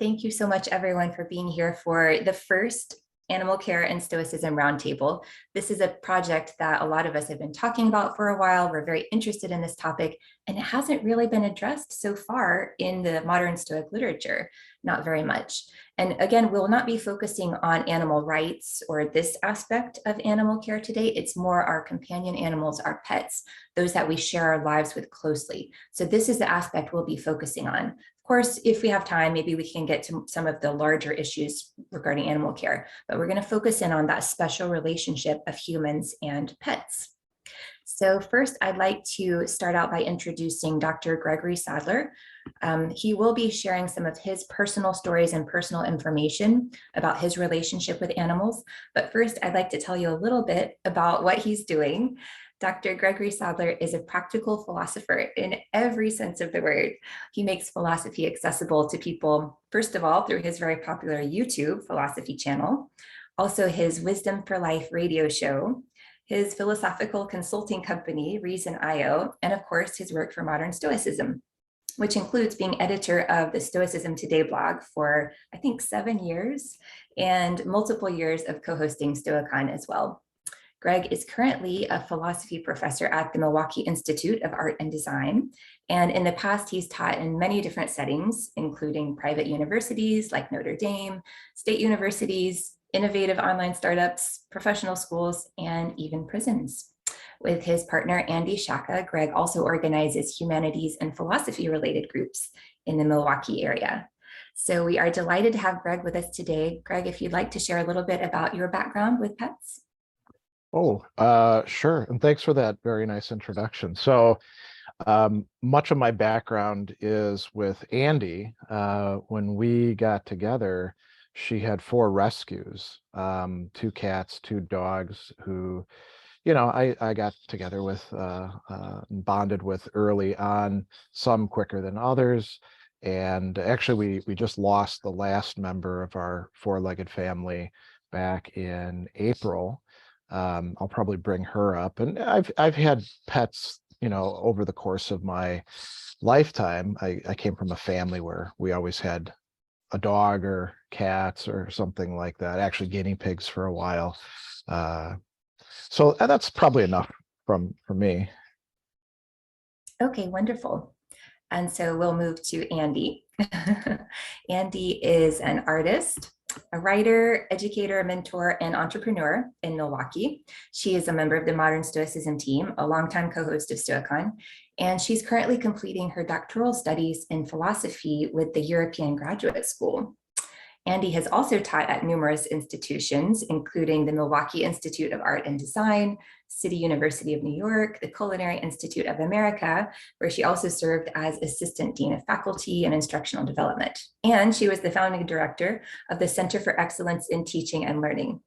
Thank you so much, everyone, for being here for the first Animal Care and Stoicism Roundtable. This is a project that a lot of us have been talking about for a while. We're very interested in this topic, and it hasn't really been addressed so far in the modern Stoic literature, not very much. And again, we'll not be focusing on animal rights or this aspect of animal care today. It's more our companion animals, our pets, those that we share our lives with closely. So this is the aspect we'll be focusing on. Of course, if we have time, maybe we can get to some of the larger issues regarding animal care, but we're going to focus in on that special relationship of humans and pets. So first, I'd like to start out by introducing Dr. Gregory Sadler. He will be sharing some of his personal stories and personal information about his relationship with animals. But first, I'd like to tell you a little bit about what he's doing. Dr. Gregory Sadler is a practical philosopher in every sense of the word. He makes philosophy accessible to people, first of all, through his very popular YouTube philosophy channel, also his Wisdom for Life radio show, his philosophical consulting company, Reason.io, and of course, his work for modern Stoicism, which includes being editor of the Stoicism Today blog for, I think, 7 years, and multiple years of co-hosting Stoicon as well. Greg is currently a philosophy professor at the Milwaukee Institute of Art and Design. And in the past, he's taught in many different settings, including private universities like Notre Dame, state universities, innovative online startups, professional schools, and even prisons. With his partner, Andi Sciacca, Greg also organizes humanities and philosophy-related groups in the Milwaukee area. So we are delighted to have Greg with us today. Greg, if you'd like to share a little bit about your background with pets. Sure. And thanks for that very nice introduction. So much of my background is with Andi. When we got together, she had 4 rescues, 2 cats, 2 dogs who, I got together with, bonded with early on, some quicker than others. And actually, we just lost the last member of our 4-legged family back in April. I'll probably bring her up. And I've had pets, over the course of my lifetime. I came from a family where we always had a dog or cats or something like that, actually guinea pigs for a while. So that's probably enough from me. Okay, wonderful. And so we'll move to Andi. Andi is an artist, a writer, educator, mentor, and entrepreneur in Milwaukee. She is a member of the Modern Stoicism team, a longtime co-host of Stoicon, and she's currently completing her doctoral studies in philosophy with the European Graduate School. Andi has also taught at numerous institutions, including the Milwaukee Institute of Art and Design, City University of New York, the Culinary Institute of America, where she also served as Assistant Dean of Faculty and Instructional Development. And she was the founding director of the Center for Excellence in Teaching and Learning.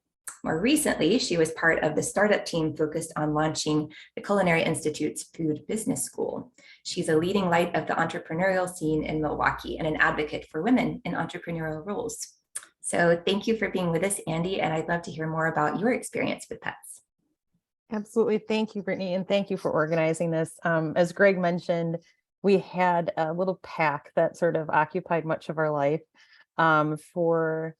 More recently, she was part of the startup team focused on launching the Culinary Institute's Food Business School. She's a leading light of the entrepreneurial scene in Milwaukee and an advocate for women in entrepreneurial roles. So thank you for being with us, Andi, and I'd love to hear more about your experience with pets. Absolutely. Thank you, Brittany, and thank you for organizing this. As Greg mentioned, we had a little pack that sort of occupied much of our life for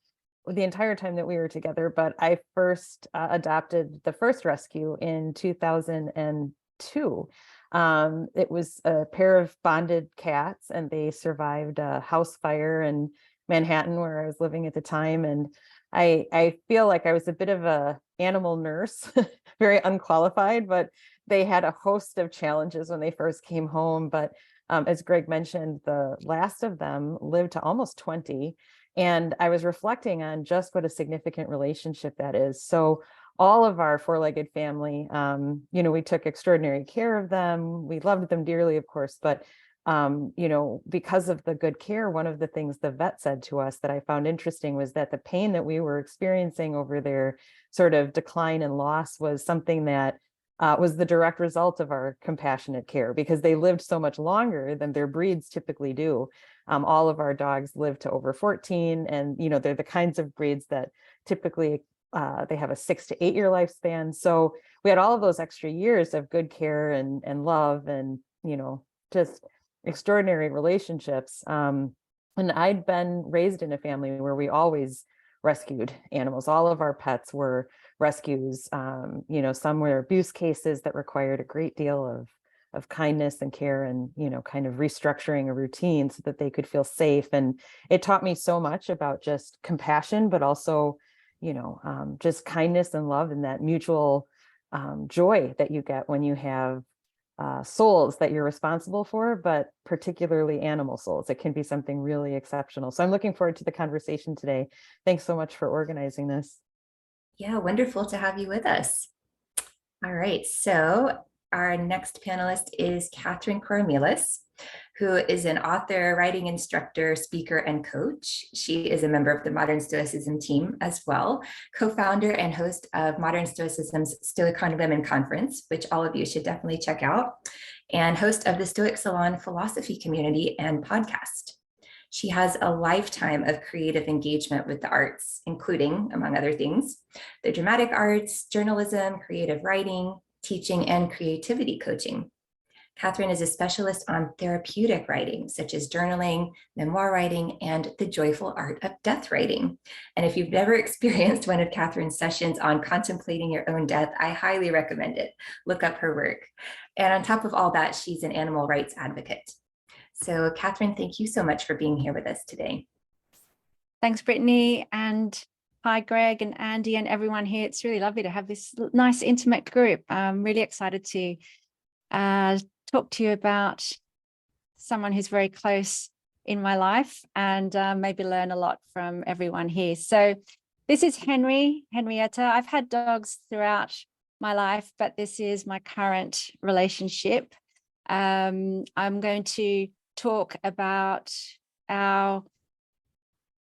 the entire time that we were together, but I first adopted the first rescue in 2002. It was a pair of bonded cats, and they survived a house fire in Manhattan where I was living at the time. And I feel like I was a bit of a animal nurse, very unqualified, but they had a host of challenges when they first came home. But as Greg mentioned, the last of them lived to almost 20. And I was reflecting on just what a significant relationship that is. So all of our 4-legged family, we took extraordinary care of them. We loved them dearly, of course, but because of the good care, one of the things the vet said to us that I found interesting was that the pain that we were experiencing over their sort of decline and loss was something that was the direct result of our compassionate care, because they lived so much longer than their breeds typically do. All of our dogs live to over 14, and they're the kinds of breeds that typically they have a 6 to 8 year lifespan. So we had all of those extra years of good care and love and just extraordinary relationships. And I'd been raised in a family where we always rescued animals. All of our pets were rescues. Some were abuse cases that required a great deal of kindness and care, and kind of restructuring a routine so that they could feel safe. And it taught me so much about just compassion, but also just kindness and love, and that mutual joy that you get when you have souls that you're responsible for, but particularly animal souls. It can be something really exceptional. So I'm looking forward to the conversation today. Thanks so much for organizing this. Yeah, wonderful to have you with us. All right, so our next panelist is Kathryn Koromilas, who is an author, writing instructor, speaker, and coach. She is a member of the Modern Stoicism team as well, co-founder and host of Modern Stoicism's Stoic Women Conference, which all of you should definitely check out, and host of the Stoic Salon Philosophy Community and podcast. She has a lifetime of creative engagement with the arts, including, among other things, the dramatic arts, journalism, creative writing, teaching, and creativity coaching. Kathryn is a specialist on therapeutic writing, such as journaling, memoir writing, and the joyful art of death writing. And if you've never experienced one of Kathryn's sessions on contemplating your own death, I highly recommend it. Look up her work. And on top of all that, she's an animal rights advocate. So Kathryn, thank you so much for being here with us today. Thanks, Brittany, and hi, Greg and Andy and everyone here. It's really lovely to have this nice, intimate group. I'm really excited to talk to you about someone who's very close in my life, and maybe learn a lot from everyone here. So this is Henrietta. I've had dogs throughout my life, but this is my current relationship. I'm going to talk about our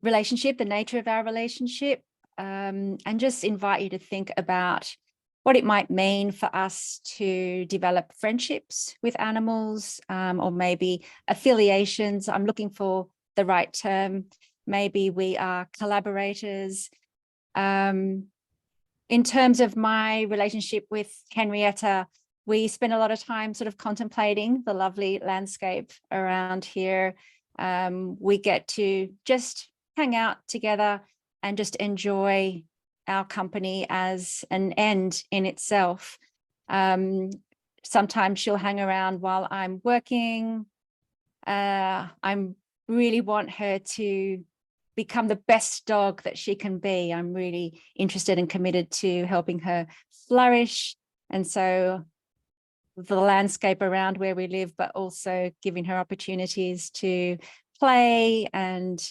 relationship, the nature of our relationship, and just invite you to think about what it might mean for us to develop friendships with animals, or maybe affiliations. I'm looking for the right term. Maybe we are collaborators. In terms of my relationship with Henrietta, we spend a lot of time sort of contemplating the lovely landscape around here. We get to just hang out together and just enjoy our company as an end in itself. Sometimes she'll hang around while I'm working. I really want her to become the best dog that she can be. I'm really interested and committed to helping her flourish. And so the landscape around where we live, but also giving her opportunities to play and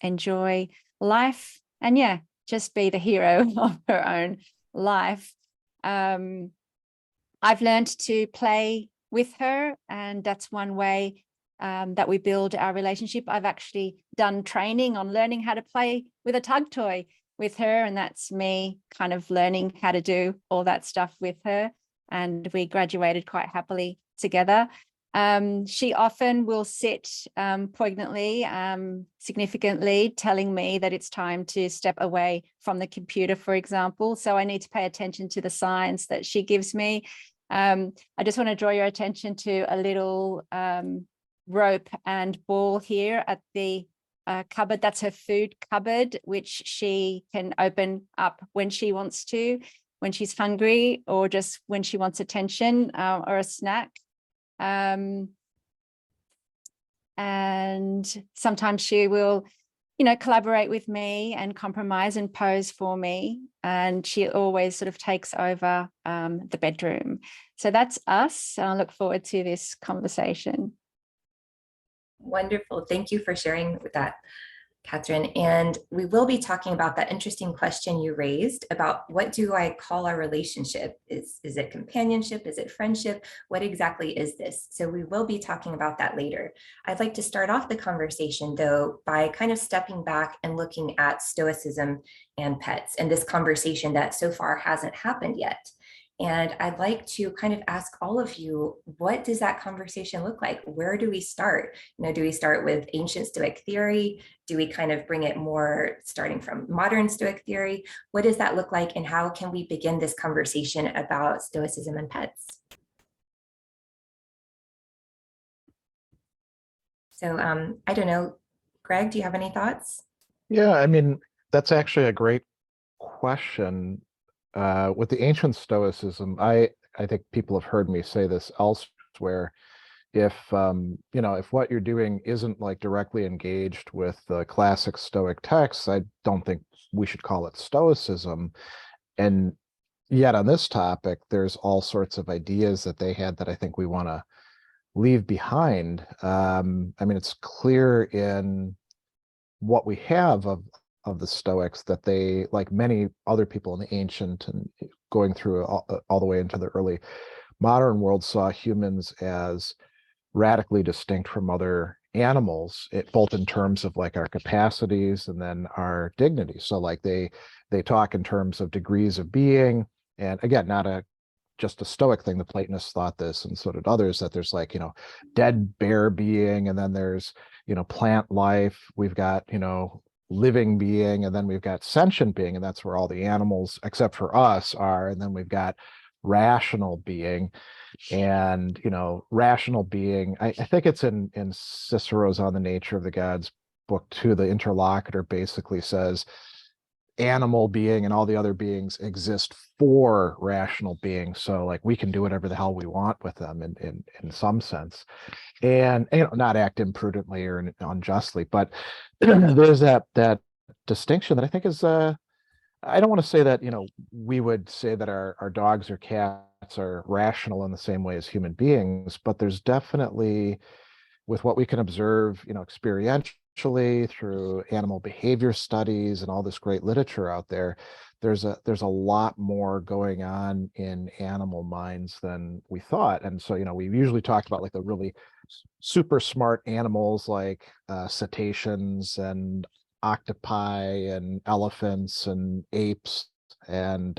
enjoy life, and just be the hero of her own life. I've learned to play with her, and that's one way that we build our relationship. I've actually done training on learning how to play with a tug toy with her, and that's me kind of learning how to do all that stuff with her. And we graduated quite happily together. She often will sit poignantly, significantly, telling me that it's time to step away from the computer, for example. So I need to pay attention to the signs that she gives me. I just want to draw your attention to a little rope and ball here at the cupboard. That's her food cupboard, which she can open up when she wants to, when she's hungry, or just when she wants attention or a snack. And sometimes she will, collaborate with me and compromise and pose for me. And she always sort of takes over the bedroom. So that's us. I look forward to this conversation. Wonderful. Thank you for sharing with that, Kathryn. And we will be talking about that interesting question you raised about what do I call our relationship? Is it companionship? Is it friendship? What exactly is this? So we will be talking about that later. I'd like to start off the conversation, though, by kind of stepping back and looking at Stoicism and pets and this conversation that so far hasn't happened yet. And I'd like to kind of ask all of you, what does that conversation look like? Where do we start? Do we start with ancient Stoic theory? Do we kind of bring it more starting from modern Stoic theory? What does that look like? And how can we begin this conversation about Stoicism and pets? So I don't know, Greg, do you have any thoughts? Yeah, I mean, that's actually a great question. With the ancient Stoicism, I think people have heard me say this elsewhere. If if what you're doing isn't like directly engaged with the classic Stoic texts, I don't think we should call it Stoicism. And yet on this topic, there's all sorts of ideas that they had that I think we want to leave behind. I mean, it's clear in what we have of the Stoics that they, like many other people in the ancient and going through all the way into the early modern world, saw humans as radically distinct from other animals, both in terms of like our capacities and then our dignity. So like they talk in terms of degrees of being, and again, not just a Stoic thing. The Platonists thought this, and so did others, that there's like, dead bear being, and then there's, plant life. We've got, living being, and then we've got sentient being, and that's where all the animals, except for us, are. And then we've got rational being. And, rational being, I think it's in Cicero's On the Nature of the Gods book too. The interlocutor basically says animal being and all the other beings exist for rational being. So like we can do whatever the hell we want with them in some sense, and not act imprudently or unjustly. But there's that distinction that I think is I don't want to say that we would say that our dogs or cats are rational in the same way as human beings, but there's definitely, with what we can observe, experientially through animal behavior studies and all this great literature out there, there's a lot more going on in animal minds than we thought. And so, we usually talk about like the really super smart animals like cetaceans and octopi and elephants and apes and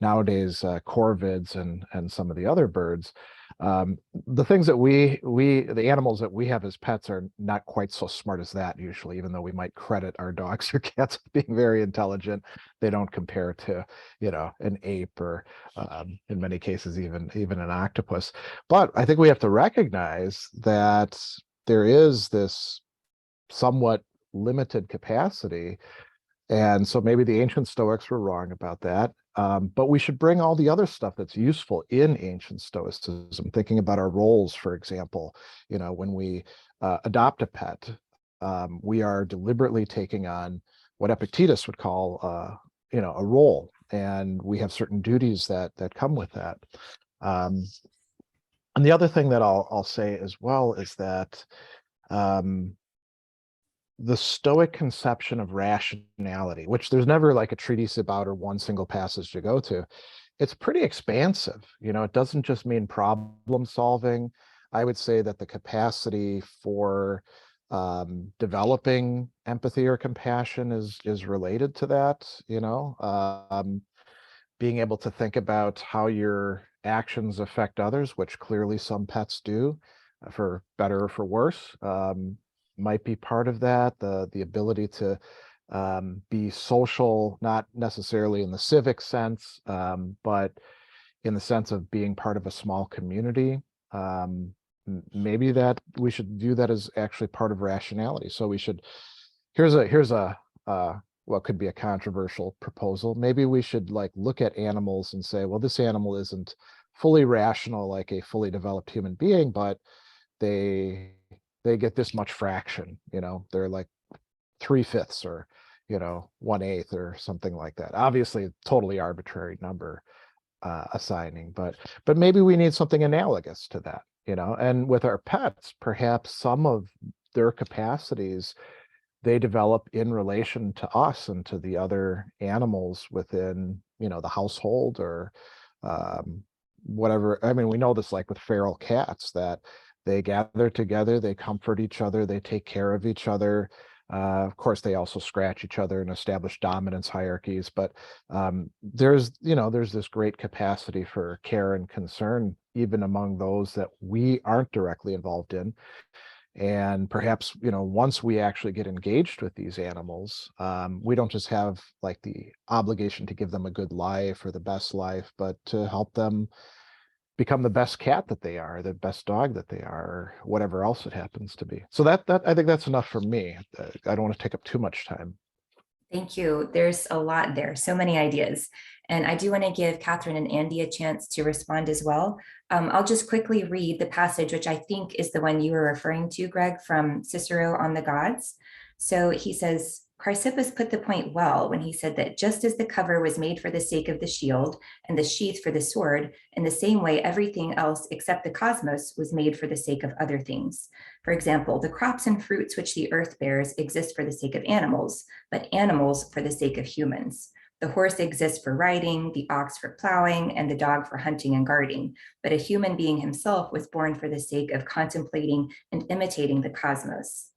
nowadays corvids and some of the other birds. The things that the animals that we have as pets are not quite so smart as that usually, even though we might credit our dogs or cats with being very intelligent. They don't compare to, an ape or in many cases, even an octopus. But I think we have to recognize that there is this somewhat limited capacity. And so maybe the ancient Stoics were wrong about that. But we should bring all the other stuff that's useful in ancient Stoicism, thinking about our roles, for example. When we adopt a pet, we are deliberately taking on what Epictetus would call, a role. And we have certain duties that come with that. And the other thing that I'll say as well is that the Stoic conception of rationality, which there's never like a treatise about or one single passage to go to, it's pretty expansive. It doesn't just mean problem solving. I would say that the capacity for developing empathy or compassion is related to that. Being able to think about how your actions affect others, which clearly some pets do, for better or for worse, might be part of that. The ability to be social, not necessarily in the civic sense, but in the sense of being part of a small community. Maybe that we should view that as actually part of rationality. So we should, here's a what could be a controversial proposal. Maybe we should like look at animals and say, well, this animal isn't fully rational like a fully developed human being, but they get this much fraction, they're like 3/5 or 1/8 or something like that. Obviously totally arbitrary number assigning, but maybe we need something analogous to that. And with our pets, perhaps some of their capacities they develop in relation to us and to the other animals within the household or whatever. I mean, we know this like with feral cats, that they gather together, they comfort each other, they take care of each other. Of course, they also scratch each other and establish dominance hierarchies. But there's this great capacity for care and concern, even among those that we aren't directly involved in. And perhaps, once we actually get engaged with these animals, we don't just have like the obligation to give them a good life or the best life, but to help them become the best cat that they are, the best dog that they are, or whatever else it happens to be. So that I think that's enough for me. I don't want to take up too much time. Thank you. There's a lot there, so many ideas. And I do want to give Kathryn and Andi a chance to respond as well. I'll just quickly read the passage, which I think is the one you were referring to, Greg, from Cicero on the Gods. So he says, Chrysippus put the point well when he said that just as the cover was made for the sake of the shield and the sheath for the sword, in the same way, everything else except the cosmos was made for the sake of other things. For example, the crops and fruits which the earth bears exist for the sake of animals, but animals for the sake of humans. The horse exists for riding, the ox for plowing, and the dog for hunting and guarding. But a human being himself was born for the sake of contemplating and imitating the cosmos.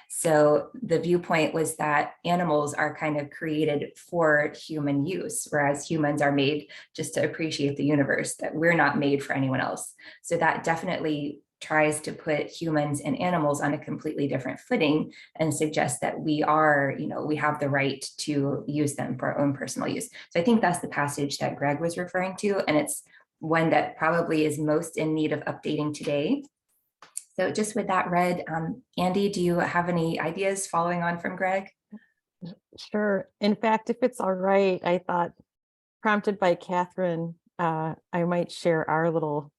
So the viewpoint was that animals are kind of created for human use, whereas humans are made just to appreciate the universe, that we're not made for anyone else. So that definitely tries to put humans and animals on a completely different footing and suggest that we are, we have the right to use them for our own personal use. So I think that's the passage that Greg was referring to, and it's one that probably is most in need of updating today. So just with that read, Andi, do you have any ideas following on from Greg? Sure. In fact, if it's all right, I thought, prompted by Kathryn, I might share our little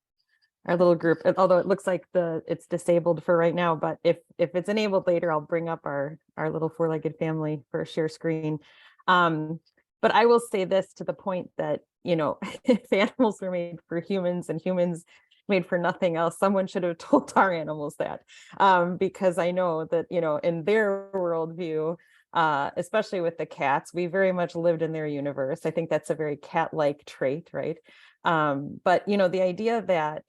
group, although it looks like it's disabled for right now, but if it's enabled later, I'll bring up our little four-legged family for a share screen. But I will say this to the point that, if animals were made for humans and humans made for nothing else, someone should have told our animals that, because I know that, in their worldview, especially with the cats, we very much lived in their universe. I think that's a very cat-like trait, right? But, the idea that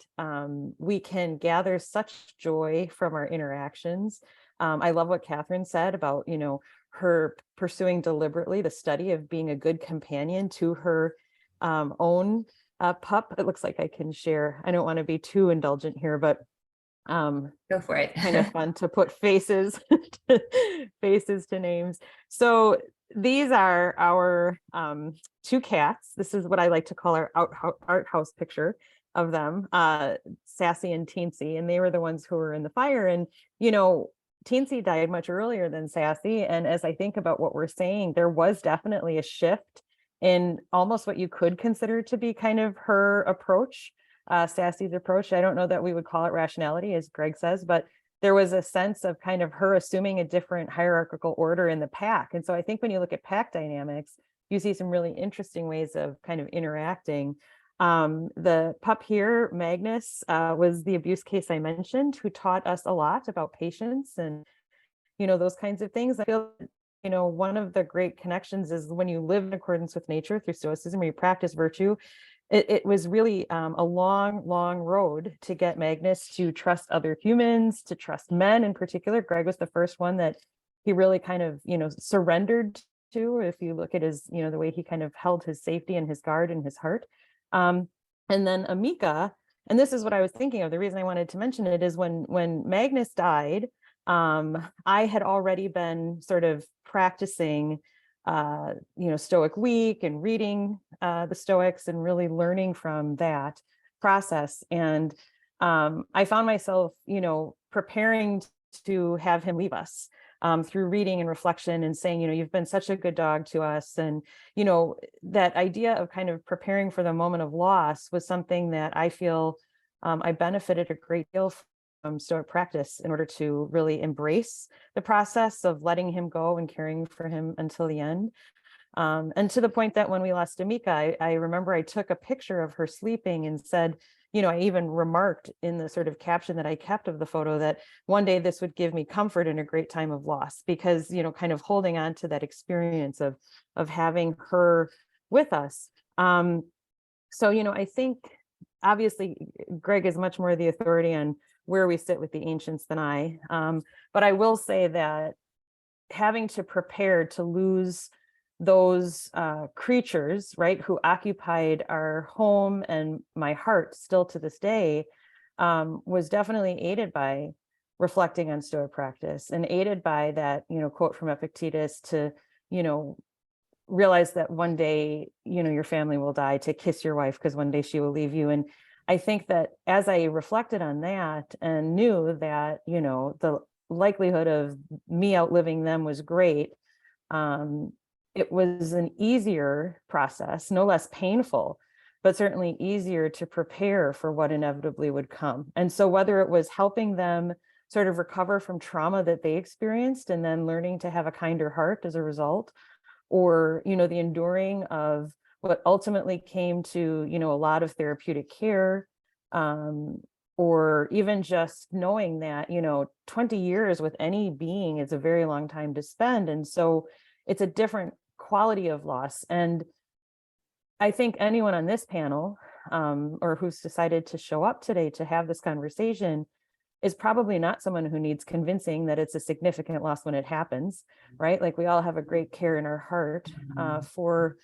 we can gather such joy from our interactions. I love what Kathryn said about, her pursuing deliberately the study of being a good companion to her own pup. It looks like I can share. I don't want to be too indulgent here, but go for it. Kind of fun to put faces to names. So these are our two cats. This is what I like to call our art house picture of them, Sassy and Teensy, and they were the ones who were in the fire. And Teensy died much earlier than Sassy. And as I think about what we're saying, there was definitely a shift in almost what you could consider to be kind of her approach, Sassy's approach. I don't know that we would call it rationality, as Greg says, but there was a sense of kind of her assuming a different hierarchical order in the pack. And so I think when you look at pack dynamics, you see some really interesting ways of kind of interacting. The pup here, Magnus, was the abuse case I mentioned, who taught us a lot about patience and, those kinds of things. I feel, one of the great connections is when you live in accordance with nature through Stoicism, or you practice virtue. It was really a long, long road to get Magnus to trust other humans, to trust men in particular. Greg was the first one that he really kind of, surrendered to, if you look at his, the way he kind of held his safety and his guard in his heart. And then Amika, and this is what I was thinking of. The reason I wanted to mention it is when Magnus died, I had already been sort of practicing Stoic week and reading the Stoics and really learning from that process. And I found myself, preparing to have him leave us through reading and reflection and saying, you've been such a good dog to us. And, that idea of kind of preparing for the moment of loss was something that I feel I benefited a great deal from Stoic practice in order to really embrace the process of letting him go and caring for him until the end. And to the point that when we lost Amika, I remember I took a picture of her sleeping and said, I even remarked in the sort of caption that I kept of the photo that one day this would give me comfort in a great time of loss, because, kind of holding on to that experience of having her with us. So, I think obviously Greg is much more the authority on where we sit with the ancients than I. But I will say that having to prepare to lose those creatures, right, who occupied our home and my heart still to this day, was definitely aided by reflecting on Stoic practice and aided by that, quote from Epictetus to, realize that one day, your family will die, to kiss your wife because one day she will leave you. And I think that as I reflected on that and knew that, you know, the likelihood of me outliving them was great, it was an easier process, no less painful, but certainly easier to prepare for what inevitably would come. And so whether it was helping them sort of recover from trauma that they experienced and then learning to have a kinder heart as a result, or, you know, the enduring of what ultimately came to, you know, a lot of therapeutic care, or even just knowing that, you know, 20 years with any being is a very long time to spend. And so it's a different quality of loss. And I think anyone on this panel, or who's decided to show up today to have this conversation, is probably not someone who needs convincing that it's a significant loss when it happens, right? Like we all have a great care in our heart for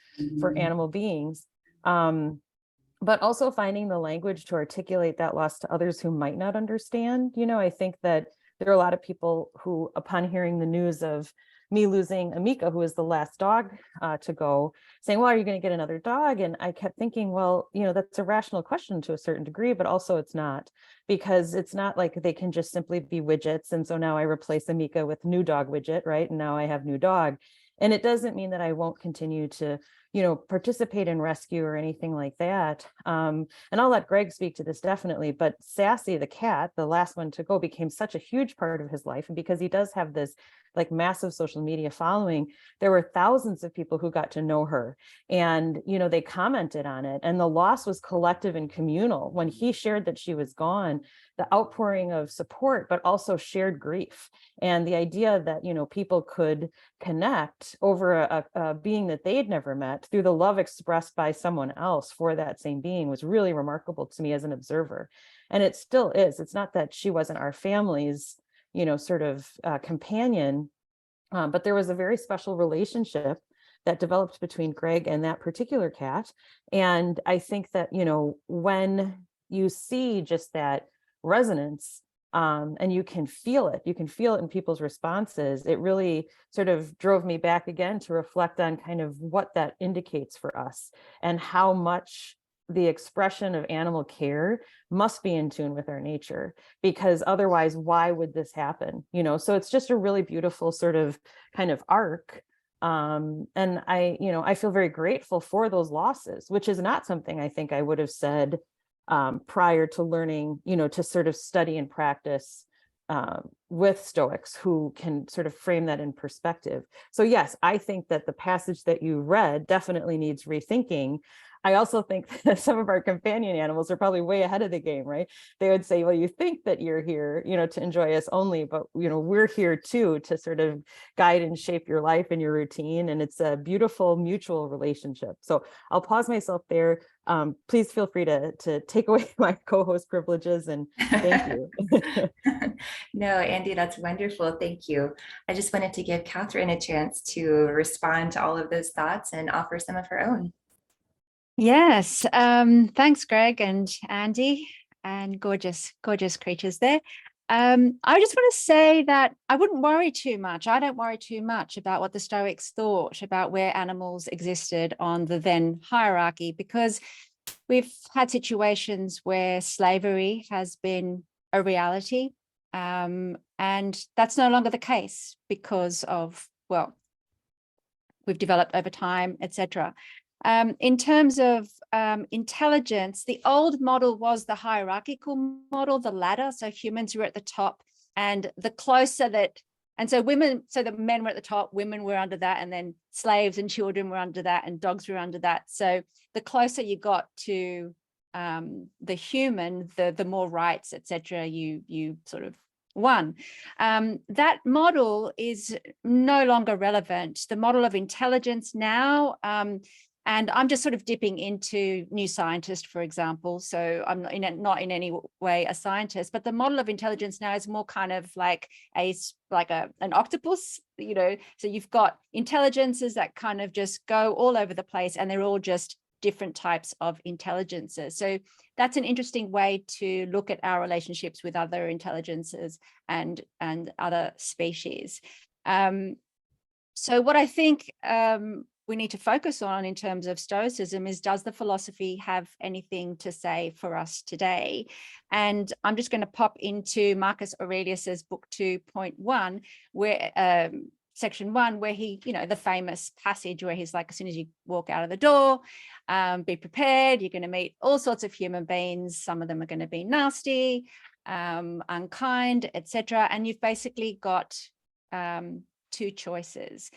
animal beings, but also finding the language to articulate that loss to others who might not understand. You know, I think that there are a lot of people who, upon hearing the news of me losing Amika, who is the last dog to go, saying, well, are you going to get another dog? And I kept thinking, well, you know, that's a rational question to a certain degree, but also it's not, because it's not like they can just simply be widgets. And so now I replace Amika with new dog widget, right? And now I have new dog. And it doesn't mean that I won't continue to, you know, participate in rescue or anything like that. And I'll let Greg speak to this definitely, but Sassy, the cat, the last one to go, became such a huge part of his life. And because he does have this like massive social media following, there were thousands of people who got to know her, and, you know, they commented on it, and the loss was collective and communal. When he shared that she was gone, the outpouring of support, but also shared grief. And the idea that, you know, people could connect over a being that they'd never met through the love expressed by someone else for that same being was really remarkable to me as an observer. And it still is. It's not that she wasn't our family's, you know, sort of companion, but there was a very special relationship that developed between Greg and that particular cat. And I think that, you know, when you see just that resonance, and you can feel it in people's responses, it really sort of drove me back again to reflect on kind of what that indicates for us and how much the expression of animal care must be in tune with our nature, because otherwise, why would this happen? You know, so it's just a really beautiful sort of kind of arc. And I, you know, I feel very grateful for those losses, which is not something I think I would have said prior to learning, you know, to sort of study and practice with Stoics who can sort of frame that in perspective. So yes, I think that the passage that you read definitely needs rethinking. I also think that some of our companion animals are probably way ahead of the game, right? They would say, well, you think that you're here, you know, to enjoy us only, but, you know, we're here too, to sort of guide and shape your life and your routine. And it's a beautiful mutual relationship. So I'll pause myself there. Please feel free to take away my co-host privileges, and thank you. No, Andi, that's wonderful. Thank you. I just wanted to give Kathryn a chance to respond to all of those thoughts and offer some of her own. Yes, thanks, Greg and Andi, and gorgeous creatures there. I just want to say that I wouldn't worry too much. I don't worry too much about what the Stoics thought about where animals existed on the then hierarchy, because we've had situations where slavery has been a reality, and that's no longer the case because of, well, we've developed over time, etc. In terms of intelligence, the old model was the hierarchical model, the ladder. So humans were at the top, and the closer that, and so women, so the men were at the top, women were under that, and then slaves and children were under that, and dogs were under that. So the closer you got to the human, the more rights, etc., you sort of won. That model is no longer relevant. The model of intelligence now, and I'm just sort of dipping into New Scientist, for example. So I'm not in any way a scientist, but the model of intelligence now is more kind of like an octopus, you know. So you've got intelligences that kind of just go all over the place, and they're all just different types of intelligences. So that's an interesting way to look at our relationships with other intelligences and other species. So what I think we need to focus on in terms of Stoicism is, does the philosophy have anything to say for us today? And I'm just going to pop into Marcus Aurelius's book 2.1, where section 1, where he, the famous passage where he's like, as soon as you walk out of the door, be prepared, you're going to meet all sorts of human beings. Some of them are going to be nasty, unkind, etc. And you've basically got two choices.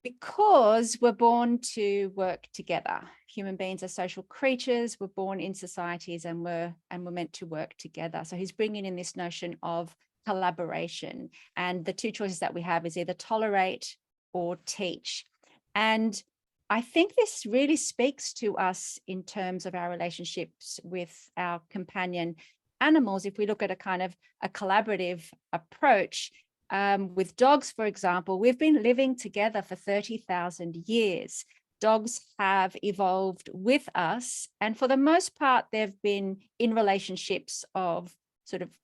Because we're born to work together. Human beings are social creatures. We're born in societies, and we're meant to work together. So he's bringing in this notion of collaboration, and the two choices that we have is either tolerate or teach. And I think this really speaks to us in terms of our relationships with our companion animals. If we look at a kind of a collaborative approach, with dogs, for example, we've been living together for 30,000 years. Dogs have evolved with us, and for the most part, they've been in relationships of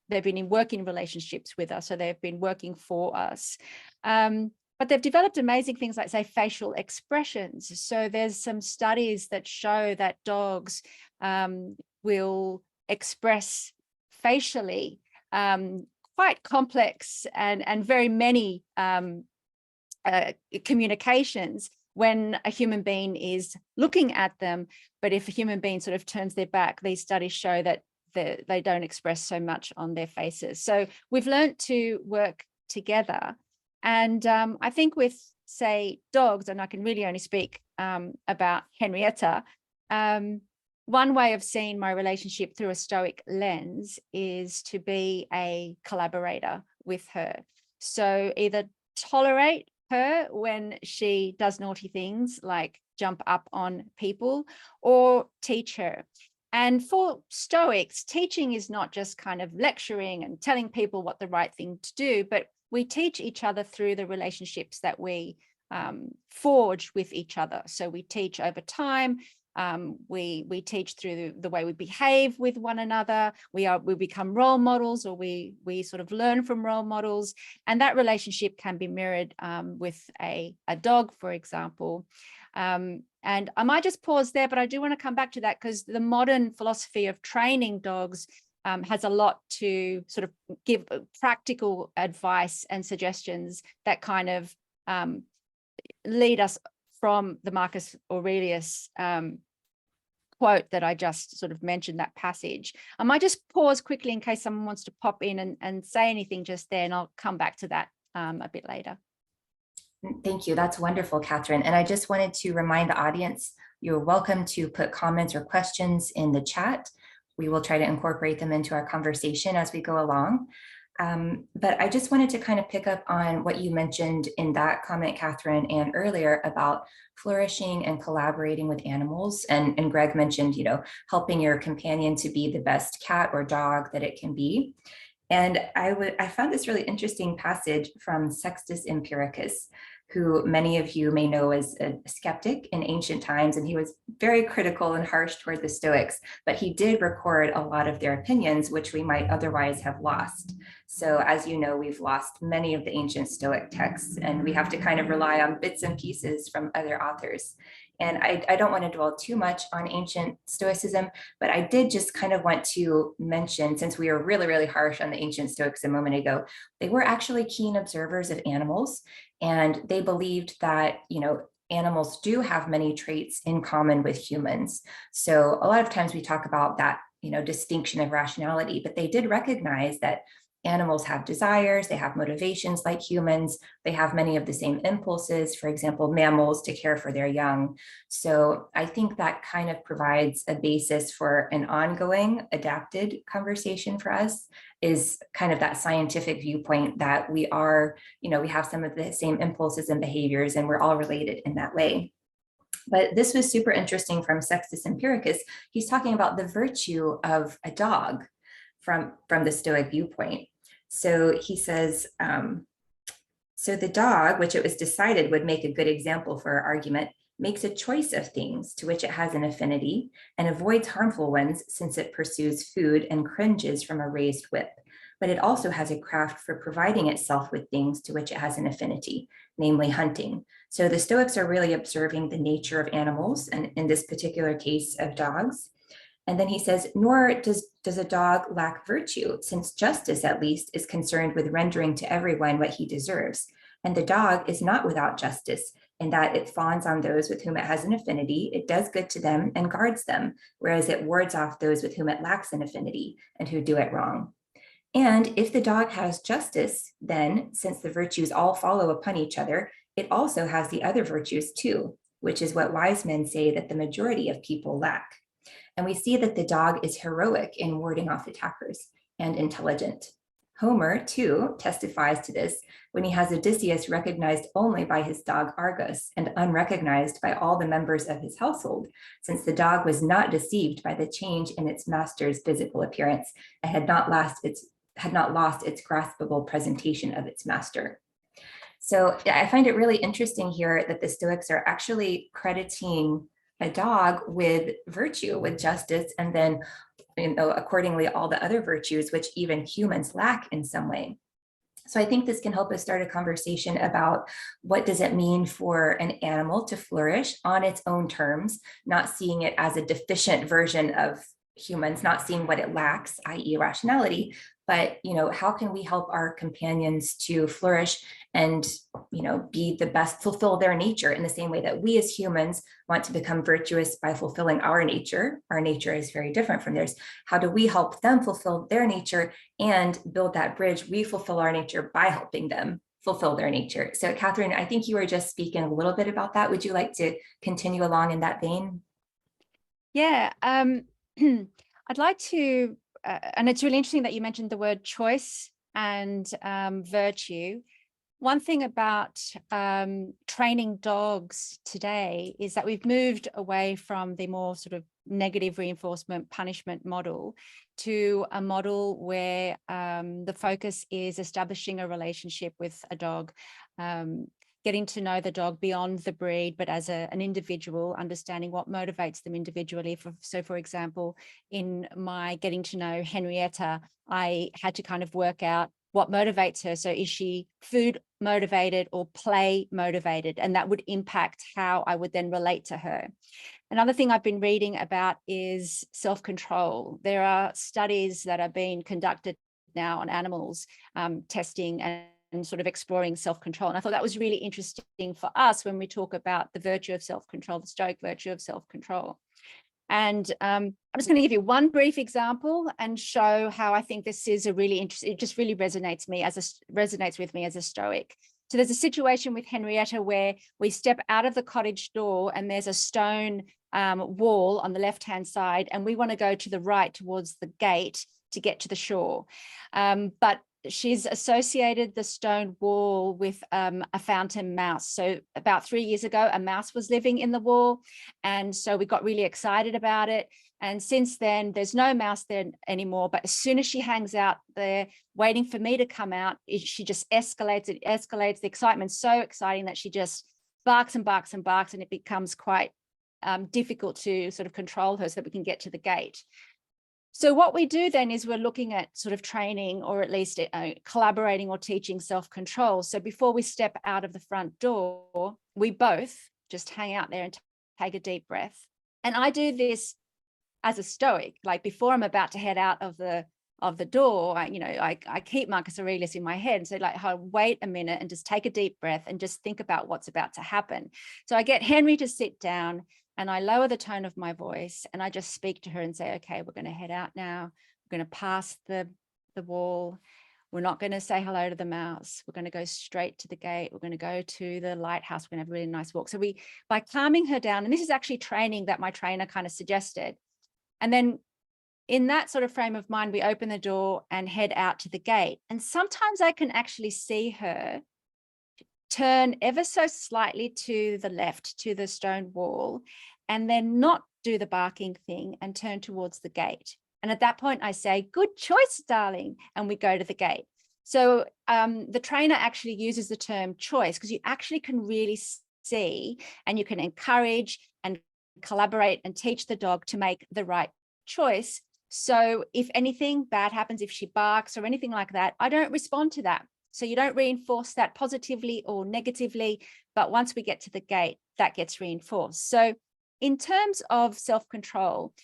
they've been in working relationships with us, so they've been working for us. But they've developed amazing things like, say, facial expressions. So there's some studies that show that dogs will express facially quite complex and very many communications when a human being is looking at them. But if a human being sort of turns their back, these studies show that they don't express so much on their faces. So we've learned to work together. And I think with, say, dogs, and I can really only speak about Henrietta, one way of seeing my relationship through a Stoic lens is to be a collaborator with her. So either tolerate her when she does naughty things like jump up on people, or teach her. And for Stoics, teaching is not just kind of lecturing and telling people what the right thing to do, but we teach each other through the relationships that we forge with each other. So we teach over time. We teach through the way we behave with one another. We become role models, or we sort of learn from role models, and that relationship can be mirrored with a dog, for example. And I might just pause there, but I do want to come back to that, because the modern philosophy of training dogs has a lot to sort of give practical advice and suggestions that kind of lead us from the Marcus Aurelius quote that I just sort of mentioned, that passage. I might just pause quickly in case someone wants to pop in and say anything just there, and I'll come back to that a bit later. Thank you. That's wonderful, Kathryn. And I just wanted to remind the audience, you're welcome to put comments or questions in the chat. We will try to incorporate them into our conversation as we go along. But I just wanted to kind of pick up on what you mentioned in that comment, Kathryn, and earlier about flourishing and collaborating with animals. And Greg mentioned, helping your companion to be the best cat or dog that it can be. And I found this really interesting passage from Sextus Empiricus, who many of you may know as a skeptic in ancient times, and he was very critical and harsh toward the Stoics, but he did record a lot of their opinions, which we might otherwise have lost. So as you know, we've lost many of the ancient Stoic texts, and we have to kind of rely on bits and pieces from other authors. And I don't want to dwell too much on ancient Stoicism, but I did just kind of want to mention, since we were really, really harsh on the ancient Stoics a moment ago, they were actually keen observers of animals, and they believed that, animals do have many traits in common with humans. So a lot of times we talk about that, distinction of rationality, but they did recognize that animals have desires, they have motivations like humans, they have many of the same impulses, for example, mammals to care for their young. So I think that kind of provides a basis for an ongoing adapted conversation for us, is kind of that scientific viewpoint that we are, we have some of the same impulses and behaviors, and we're all related in that way. But this was super interesting from Sextus Empiricus. He's talking about the virtue of a dog from the Stoic viewpoint. So he says, so the dog, which it was decided would make a good example for our argument, makes a choice of things to which it has an affinity and avoids harmful ones, since it pursues food and cringes from a raised whip. but it also has a craft for providing itself with things to which it has an affinity, namely hunting. So the Stoics are really observing the nature of animals, and in this particular case of dogs. And then he says, nor does a dog lack virtue, since justice at least is concerned with rendering to everyone what he deserves. And the dog is not without justice, in that it fawns on those with whom it has an affinity, it does good to them and guards them, whereas it wards off those with whom it lacks an affinity and who do it wrong. And if the dog has justice, then, since the virtues all follow upon each other, it also has the other virtues too, which is what wise men say that the majority of people lack. And we see that the dog is heroic in warding off attackers and intelligent. Homer, too, testifies to this when he has Odysseus recognized only by his dog Argus and unrecognized by all the members of his household, since the dog was not deceived by the change in its master's physical appearance and had not lost its graspable presentation of its master. So I find it really interesting here that the Stoics are actually crediting a dog with virtue, with justice, and then, accordingly, all the other virtues which even humans lack in some way. So I think this can help us start a conversation about what does it mean for an animal to flourish on its own terms, not seeing it as a deficient version of humans, not seeing what it lacks, i.e. rationality, but how can we help our companions to flourish and be the best, fulfill their nature in the same way that we as humans want to become virtuous by fulfilling our nature. Our nature is very different from theirs. How do we help them fulfill their nature and build that bridge? We fulfill our nature by helping them fulfill their nature. So Kathryn, I think you were just speaking a little bit about that. Would you like to continue along in that vein? Yeah, I'd like to, and it's really interesting that you mentioned the word choice and virtue. One thing about training dogs today is that we've moved away from the more sort of negative reinforcement punishment model to a model where the focus is establishing a relationship with a dog, getting to know the dog beyond the breed, but as an individual, understanding what motivates them individually. So for example, in my getting to know Henrietta, I had to kind of work out what motivates her. So is she food motivated or play motivated? And that would impact how I would then relate to her. Another thing I've been reading about is self-control. There are studies that are being conducted now on animals, testing and sort of exploring self-control. And I thought that was really interesting for us when we talk about the virtue of self-control, the Stoic virtue of self-control. And I'm just going to give you one brief example and show how I think this is a really interesting, it just really resonates with me as a Stoic. So there's a situation with Henrietta where we step out of the cottage door and there's a stone wall on the left-hand side, and we want to go to the right towards the gate to get to the shore. But she's associated the stone wall with a fountain mouse. So about 3 years ago, a mouse was living in the wall. And so we got really excited about it. And since then, there's no mouse there anymore. But as soon as she hangs out there, waiting for me to come out, she just escalates. It escalates. The excitement's so exciting that she just barks and barks and barks. And it becomes quite difficult to sort of control her so that we can get to the gate. So what we do then is we're looking at sort of training, or at least collaborating or teaching self-control. So before we step out of the front door, we both just hang out there and take a deep breath. And I do this as a Stoic, like before I'm about to head out of the door, I keep Marcus Aurelius in my head and say, like, wait a minute and just take a deep breath and just think about what's about to happen. So I get Henry to sit down, and I lower the tone of my voice and I just speak to her and say, okay, we're going to head out now. We're going to pass the wall. We're not going to say hello to the mouse. We're going to go straight to the gate. We're going to go to the lighthouse. We're going to have a really nice walk. So by calming her down, and this is actually training that my trainer kind of suggested. And then in that sort of frame of mind, we open the door and head out to the gate. And sometimes I can actually see her turn ever so slightly to the left, to the stone wall, and then not do the barking thing and turn towards the gate. And at that point I say, good choice, darling. And we go to the gate. So the trainer actually uses the term choice because you actually can really see, and you can encourage and collaborate and teach the dog to make the right choice So if anything bad happens, if she barks or anything like that, I don't respond to that. So you don't reinforce that positively or negatively, but once we get to the gate, that gets reinforced. So in terms of self-control,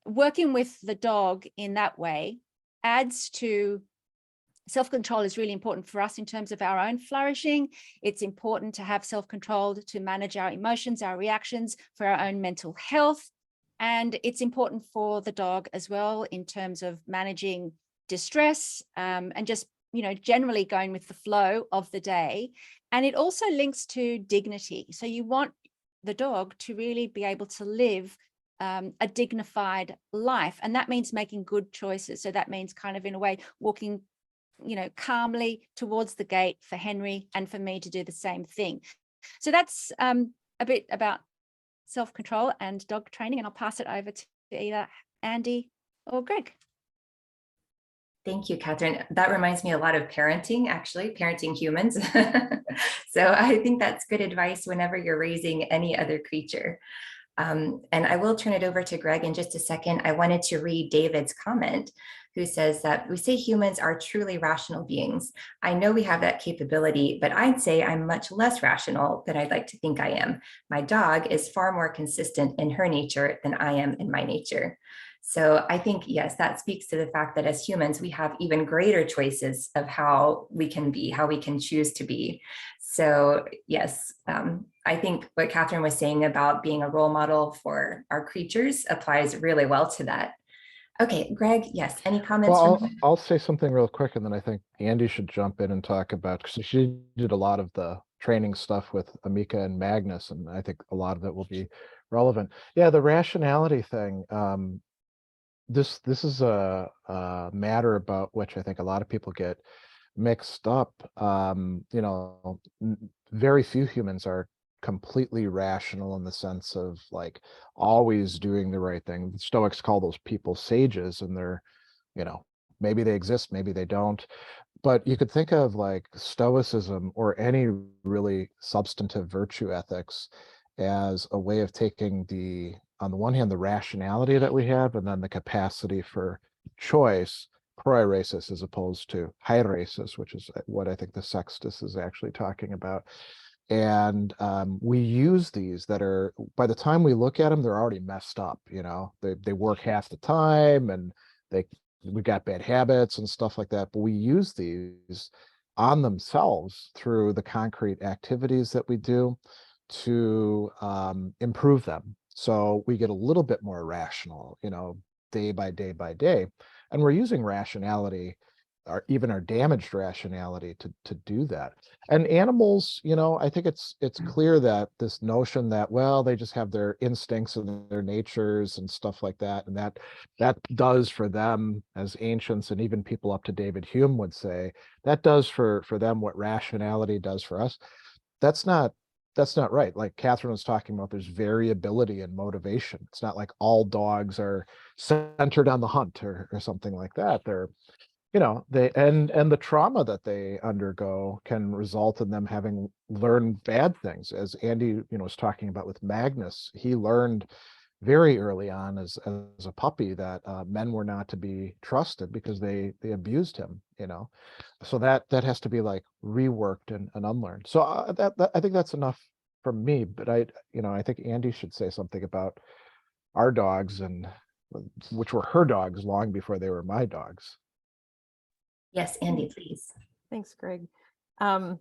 working with the dog in that way adds to self-control. Is really important for us in terms of our own flourishing. It's important to have self-control to manage our emotions, our reactions, for our own mental health. And it's important for the dog as well in terms of managing distress, and just, generally going with the flow of the day. And it also links to dignity. So you want the dog to really be able to live a dignified life. And that means making good choices. So that means kind of, in a way, walking calmly towards the gate for Henry and for me to do the same thing. So that's a bit about self-control and dog training, and I'll pass it over to either Andi or Greg. Thank you, Kathryn. That reminds me a lot of parenting, actually, parenting humans. So I think that's good advice whenever you're raising any other creature. And I will turn it over to Greg in just a second. I wanted to read David's comment, who says that we say humans are truly rational beings. I know we have that capability, but I'd say I'm much less rational than I'd like to think I am. My dog is far more consistent in her nature than I am in my nature. So I think, yes, that speaks to the fact that as humans, we have even greater choices of how we can be, how we can choose to be. So yes, I think what Kathryn was saying about being a role model for our creatures applies really well to that. Okay, Greg, yes, any comments? Well, I'll say something real quick, and then I think Andi should jump in and talk about, because she did a lot of the training stuff with Amika and Magnus, and I think a lot of it will be relevant. Yeah, the rationality thing. This is a matter about which I think a lot of people get mixed up. Very few humans are completely rational in the sense of like always doing the right thing. The Stoics call those people sages, and they're, maybe they exist, maybe they don't. But you could think of like Stoicism or any really substantive virtue ethics as a way of taking on the one hand, the rationality that we have, and then the capacity for choice, proiresis, as opposed to hairesis, which is what I think the Sextus is actually talking about. And we use these that are, by the time we look at them, they're already messed up. They work half the time, and we got bad habits and stuff like that. But we use these on themselves through the concrete activities that we do to improve them. So we get a little bit more rational, day by day by day. And we're using rationality, or even our damaged rationality, to do that. And animals, I think it's clear that this notion that, well, they just have their instincts and their natures and stuff like that, and that does for them, as ancients and even people up to David Hume would say, that does for them what rationality does for us. That's not right. Like Kathryn was talking about, there's variability in motivation. It's not like all dogs are centered on the hunt or something like that. They're, they and the trauma that they undergo can result in them having learned bad things. As Andi, was talking about with Magnus, he learned very early on as a puppy that men were not to be trusted because they abused him. So that has to be like reworked and unlearned. So that I think that's enough from me. But I think Andi should say something about our dogs, and which were her dogs long before they were my dogs. Yes, Andi, please. Thanks, Greg. To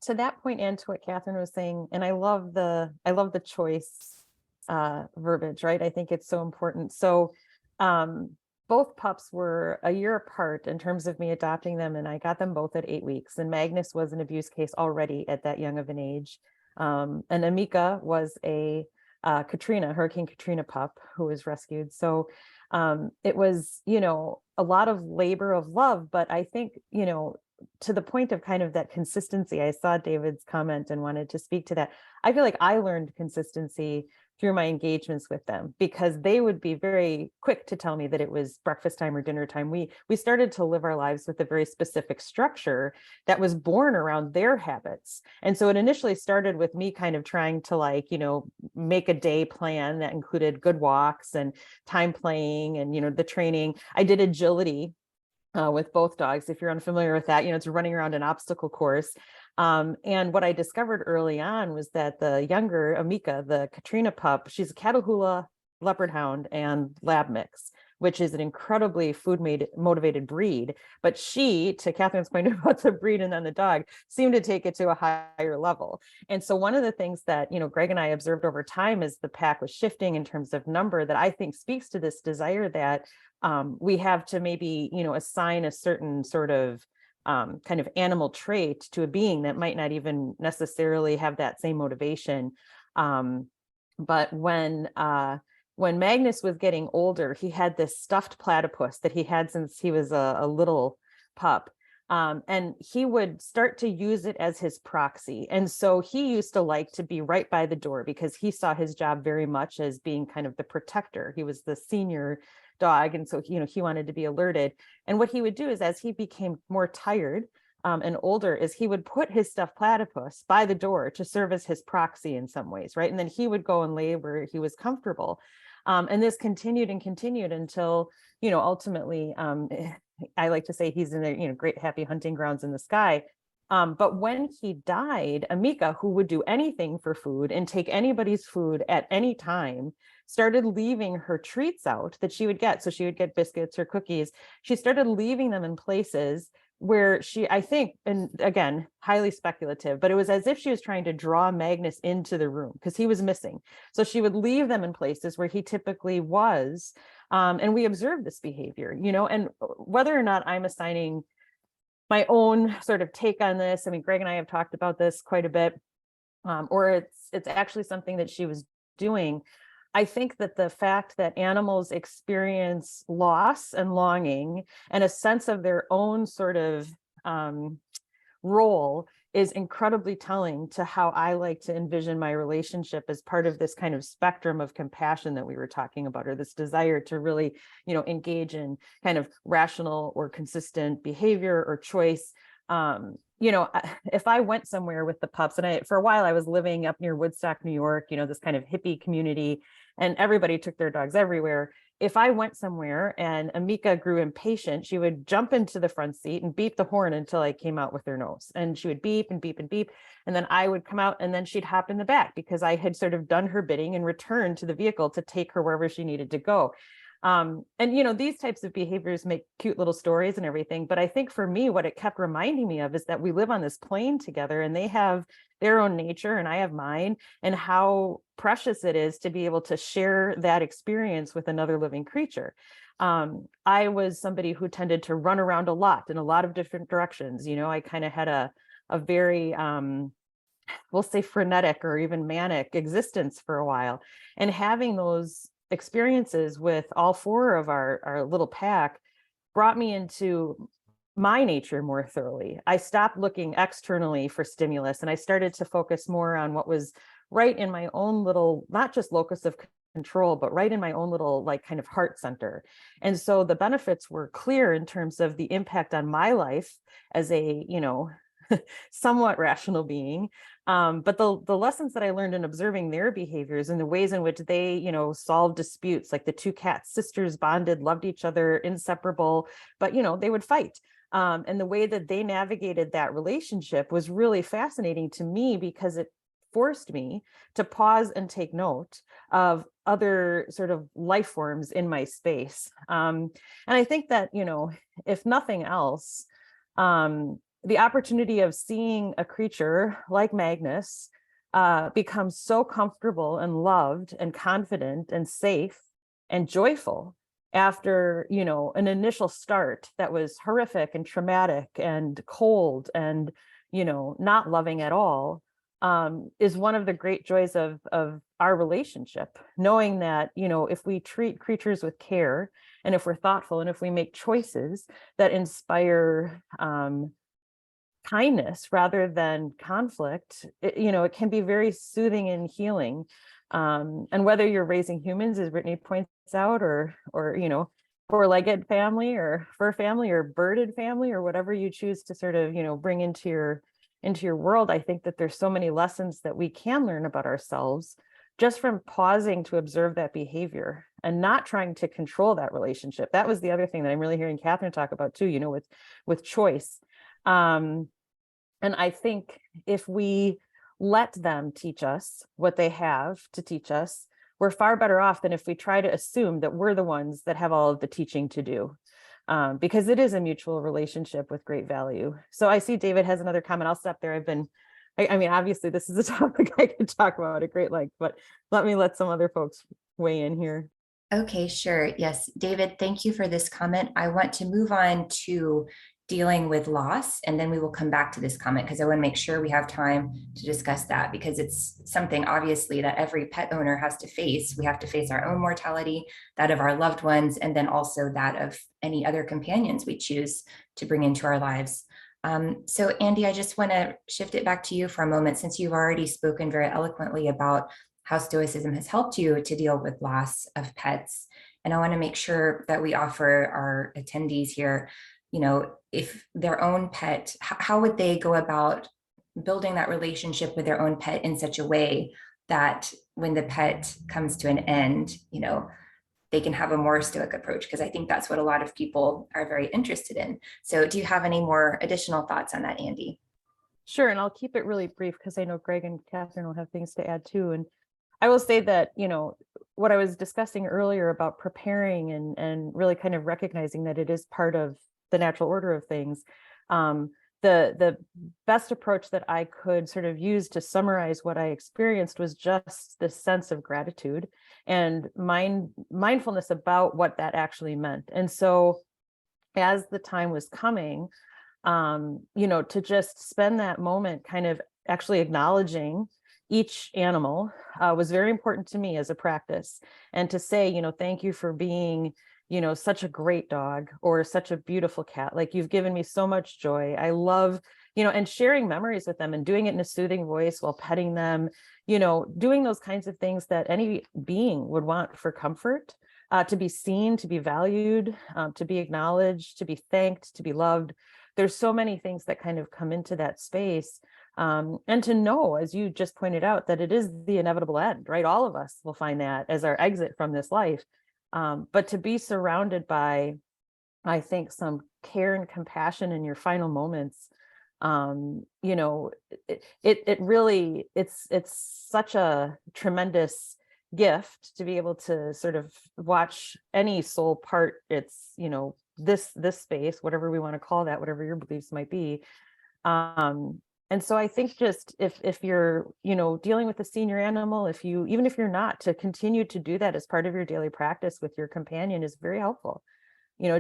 that point, and to what Kathryn was saying, and I love the choice verbiage, right? I think it's so important. So both pups were a year apart in terms of me adopting them, and I got them both at 8 weeks. And Magnus was an abuse case already at that young of an age. And Amika was a Hurricane Katrina pup who was rescued. So it was, a lot of labor of love, but I think, to the point of kind of that consistency, I saw David's comment and wanted to speak to that. I feel like I learned consistency through my engagements with them, because they would be very quick to tell me that it was breakfast time or dinner time. We started to live our lives with a very specific structure that was born around their habits. And so it initially started with me kind of trying to, like, make a day plan that included good walks and time playing and, the training. I did agility with both dogs. If you're unfamiliar with that, it's running around an obstacle course. And what I discovered early on was that the younger Amika, the Katrina pup, she's a Catahoula leopard hound and lab mix, which is an incredibly motivated breed. But she, to Kathryn's point about the breed and then the dog, seemed to take it to a higher level. And so one of the things that, Greg and I observed over time as the pack was shifting in terms of number, that I think speaks to this desire that we have to maybe, assign a certain sort of kind of animal trait to a being that might not even necessarily have that same motivation. But when Magnus was getting older, he had this stuffed platypus that he had since he was a little pup. And he would start to use it as his proxy. And so he used to like to be right by the door because he saw his job very much as being kind of the protector. He was the senior dog. And so, he wanted to be alerted. And what he would do is, as he became more tired and older, is he would put his stuffed platypus by the door to serve as his proxy in some ways, right? And then he would go and lay where he was comfortable. And this continued and continued until, ultimately, I like to say he's in a, great happy hunting grounds in the sky. But when he died, Amika, who would do anything for food and take anybody's food at any time, started leaving her treats out that she would get. So she would get biscuits or cookies. She started leaving them in places where she, I think, and again, highly speculative, but it was as if she was trying to draw Magnus into the room because he was missing. So she would leave them in places where he typically was. And we observed this behavior, and whether or not I'm assigning my own sort of take on this, I mean, Greg and I have talked about this quite a bit, or it's actually something that she was doing. I think that the fact that animals experience loss and longing and a sense of their own sort of role is incredibly telling to how I like to envision my relationship as part of this kind of spectrum of compassion that we were talking about, or this desire to really, engage in kind of rational or consistent behavior or choice. If I went somewhere with the pups, and for a while I was living up near Woodstock, New York, this kind of hippie community, and everybody took their dogs everywhere. If I went somewhere and Amika grew impatient, she would jump into the front seat and beep the horn until I came out with her nose. And she would beep and beep and beep. And then I would come out and then she'd hop in the back because I had sort of done her bidding and returned to the vehicle to take her wherever she needed to go. And, these types of behaviors make cute little stories and everything. But I think for me, what it kept reminding me of is that we live on this plane together and they have their own nature and I have mine, and how precious it is to be able to share that experience with another living creature. I was somebody who tended to run around a lot in a lot of different directions. I kind of had a very, we'll say frenetic or even manic existence for a while. And having those experiences with all four of our little pack brought me into my nature more thoroughly. I stopped looking externally for stimulus and I started to focus more on what was right in my own little, not just locus of control, but right in my own little like kind of heart center. And so the benefits were clear in terms of the impact on my life as a, somewhat rational being. But the lessons that I learned in observing their behaviors and the ways in which they, solved disputes, like the two cat sisters bonded, loved each other, inseparable, but, they would fight. And the way that they navigated that relationship was really fascinating to me because it forced me to pause and take note of other sort of life forms in my space. And I think that, if nothing else, the opportunity of seeing a creature like Magnus become so comfortable and loved and confident and safe and joyful after, an initial start that was horrific and traumatic and cold and, not loving at all, is one of the great joys of our relationship, knowing that, if we treat creatures with care and if we're thoughtful and if we make choices that inspire kindness rather than conflict, it can be very soothing and healing. And whether you're raising humans, as Brittany points out, or four-legged family or fur family or birded family, or whatever you choose to sort of, bring into your world, I think that there's so many lessons that we can learn about ourselves just from pausing to observe that behavior and not trying to control that relationship. That was the other thing that I'm really hearing Kathryn talk about too, with choice. And I think if we let them teach us what they have to teach us, we're far better off than if we try to assume that we're the ones that have all of the teaching to do, because it is a mutual relationship with great value. So I see David has another comment. I'll stop there. I mean, obviously this is a topic I could talk about at great length, but let some other folks weigh in here. Okay, sure. Yes, David, thank you for this comment. I want to move on to dealing with loss, and then we will come back to this comment because I want to make sure we have time to discuss that, because it's something obviously that every pet owner has to face. We have to face our own mortality, that of our loved ones, and then also that of any other companions we choose to bring into our lives. So Andi, I just want to shift it back to you for a moment, since you've already spoken very eloquently about how Stoicism has helped you to deal with loss of pets. And I want to make sure that we offer our attendees here, if their own pet, how would they go about building that relationship with their own pet in such a way that when the pet comes to an end, they can have a more stoic approach? Because I think that's what a lot of people are very interested in. So do you have any more additional thoughts on that, Andi? Sure. And I'll keep it really brief because I know Greg and Kathryn will have things to add too. And I will say that, what I was discussing earlier about preparing and really kind of recognizing that it is part of the natural order of things. The best approach that I could sort of use to summarize what I experienced was just this sense of gratitude and mindfulness about what that actually meant. And so as the time was coming, to just spend that moment kind of actually acknowledging each animal was very important to me as a practice. And to say, thank you for being, such a great dog or such a beautiful cat. Like, you've given me so much joy. I love, and sharing memories with them and doing it in a soothing voice while petting them, doing those kinds of things that any being would want for comfort, to be seen, to be valued, to be acknowledged, to be thanked, to be loved. There's so many things that kind of come into that space. And to know, as you just pointed out, that it is the inevitable end, right? All of us will find that as our exit from this life. But to be surrounded by, I think, some care and compassion in your final moments, it really, it's such a tremendous gift to be able to sort of watch any soul part its, this space, whatever we want to call that, whatever your beliefs might be. And so I think just if you're, dealing with a senior animal, even if you're not, to continue to do that as part of your daily practice with your companion is very helpful.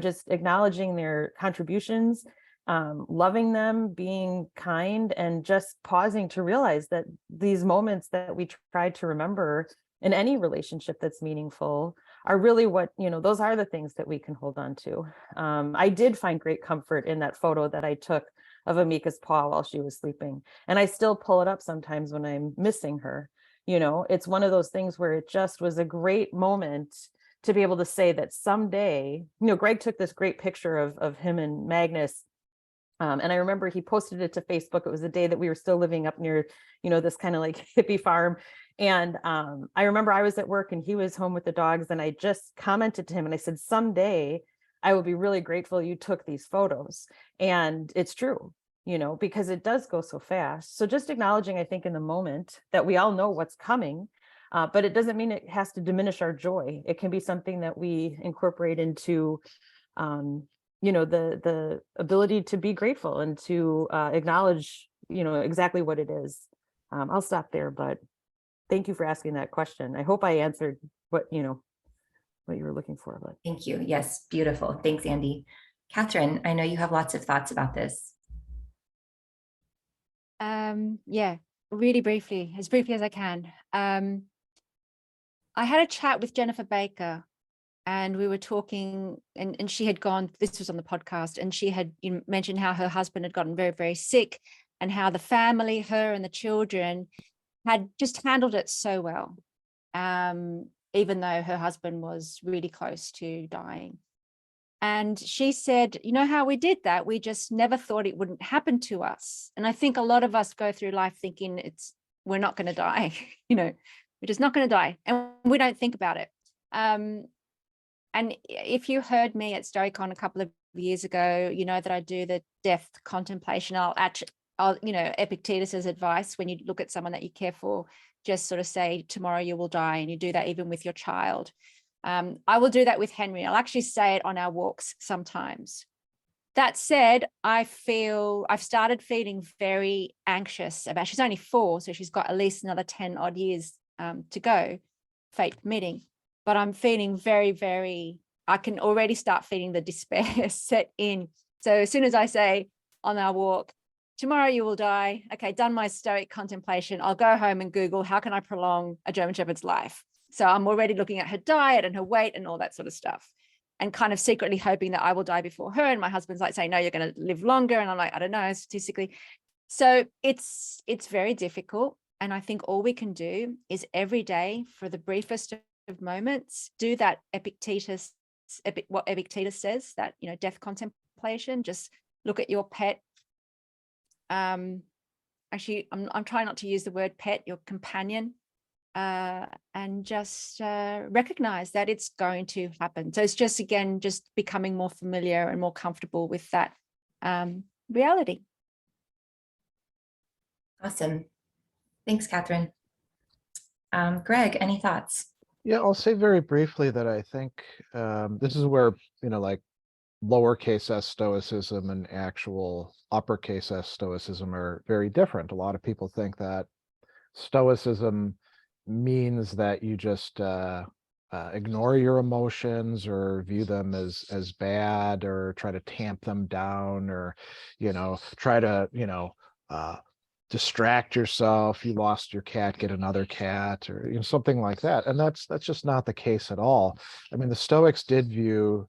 Just acknowledging their contributions, loving them, being kind, and just pausing to realize that these moments that we try to remember in any relationship that's meaningful are really what, those are the things that we can hold on to. I did find great comfort in that photo that I took of Amika's paw while she was sleeping. And I still pull it up sometimes when I'm missing her. It's one of those things where it just was a great moment to be able to say that someday, Greg took this great picture of him and Magnus. And I remember he posted it to Facebook. It was the day that we were still living up near, this kind of like hippie farm. And I remember I was at work and he was home with the dogs. And I just commented to him and I said, someday I will be really grateful you took these photos. And it's true, because it does go so fast. So just acknowledging, I think, in the moment that we all know what's coming, but it doesn't mean it has to diminish our joy. It can be something that we incorporate into, the ability to be grateful and to acknowledge, exactly what it is. I'll stop there, but thank you for asking that question. I hope I answered what you were looking for. But thank you. Yes, beautiful. Thanks, Andi. Kathryn, I know you have lots of thoughts about this. Yeah, really briefly, as briefly as I can. I had a chat with Jennifer Baker, and we were talking, and she had gone, this was on the podcast, and she had mentioned how her husband had gotten very, very sick, and how the family, her and the children, had just handled it so well. even though her husband was really close to dying. And she said, you know how we did that? We just never thought it wouldn't happen to us. And I think a lot of us go through life thinking we're not going to die, we're just not going to die. And we don't think about it. And if you heard me at Stoicon a couple of years ago, you know that I do the death contemplation. I'll Epictetus's advice, when you look at someone that you care for, just sort of say, tomorrow you will die. And you do that even with your child. I will do that with Henry. I'll actually say it on our walks sometimes. That said, I've started feeling very anxious about, she's only 4, so she's got at least another 10 odd years to go, fate permitting. But I'm feeling very, very, I can already start feeling the despair set in. So as soon as I say on our walk, tomorrow you will die. Okay, done my Stoic contemplation. I'll go home and Google, how can I prolong a German Shepherd's life? So I'm already looking at her diet and her weight and all that sort of stuff, and kind of secretly hoping that I will die before her. And my husband's like saying, no, you're going to live longer. And I'm like, I don't know, statistically. So it's very difficult. And I think all we can do is every day, for the briefest of moments, do that what Epictetus says, that, death contemplation. Just look at your pet. Actually, I'm trying not to use the word pet, your companion. And just recognize that it's going to happen. So it's just, again, just becoming more familiar and more comfortable with that reality. Awesome. Thanks, Kathryn. Greg, any thoughts? Yeah, I'll say very briefly that I think this is where, like lowercase s Stoicism and actual uppercase s Stoicism are very different. A lot of people think that Stoicism means that you just ignore your emotions or view them as bad, or try to tamp them down, or try to distract yourself. You lost your cat, get another cat, or something like that. And that's just not the case at all. I mean, the Stoics did view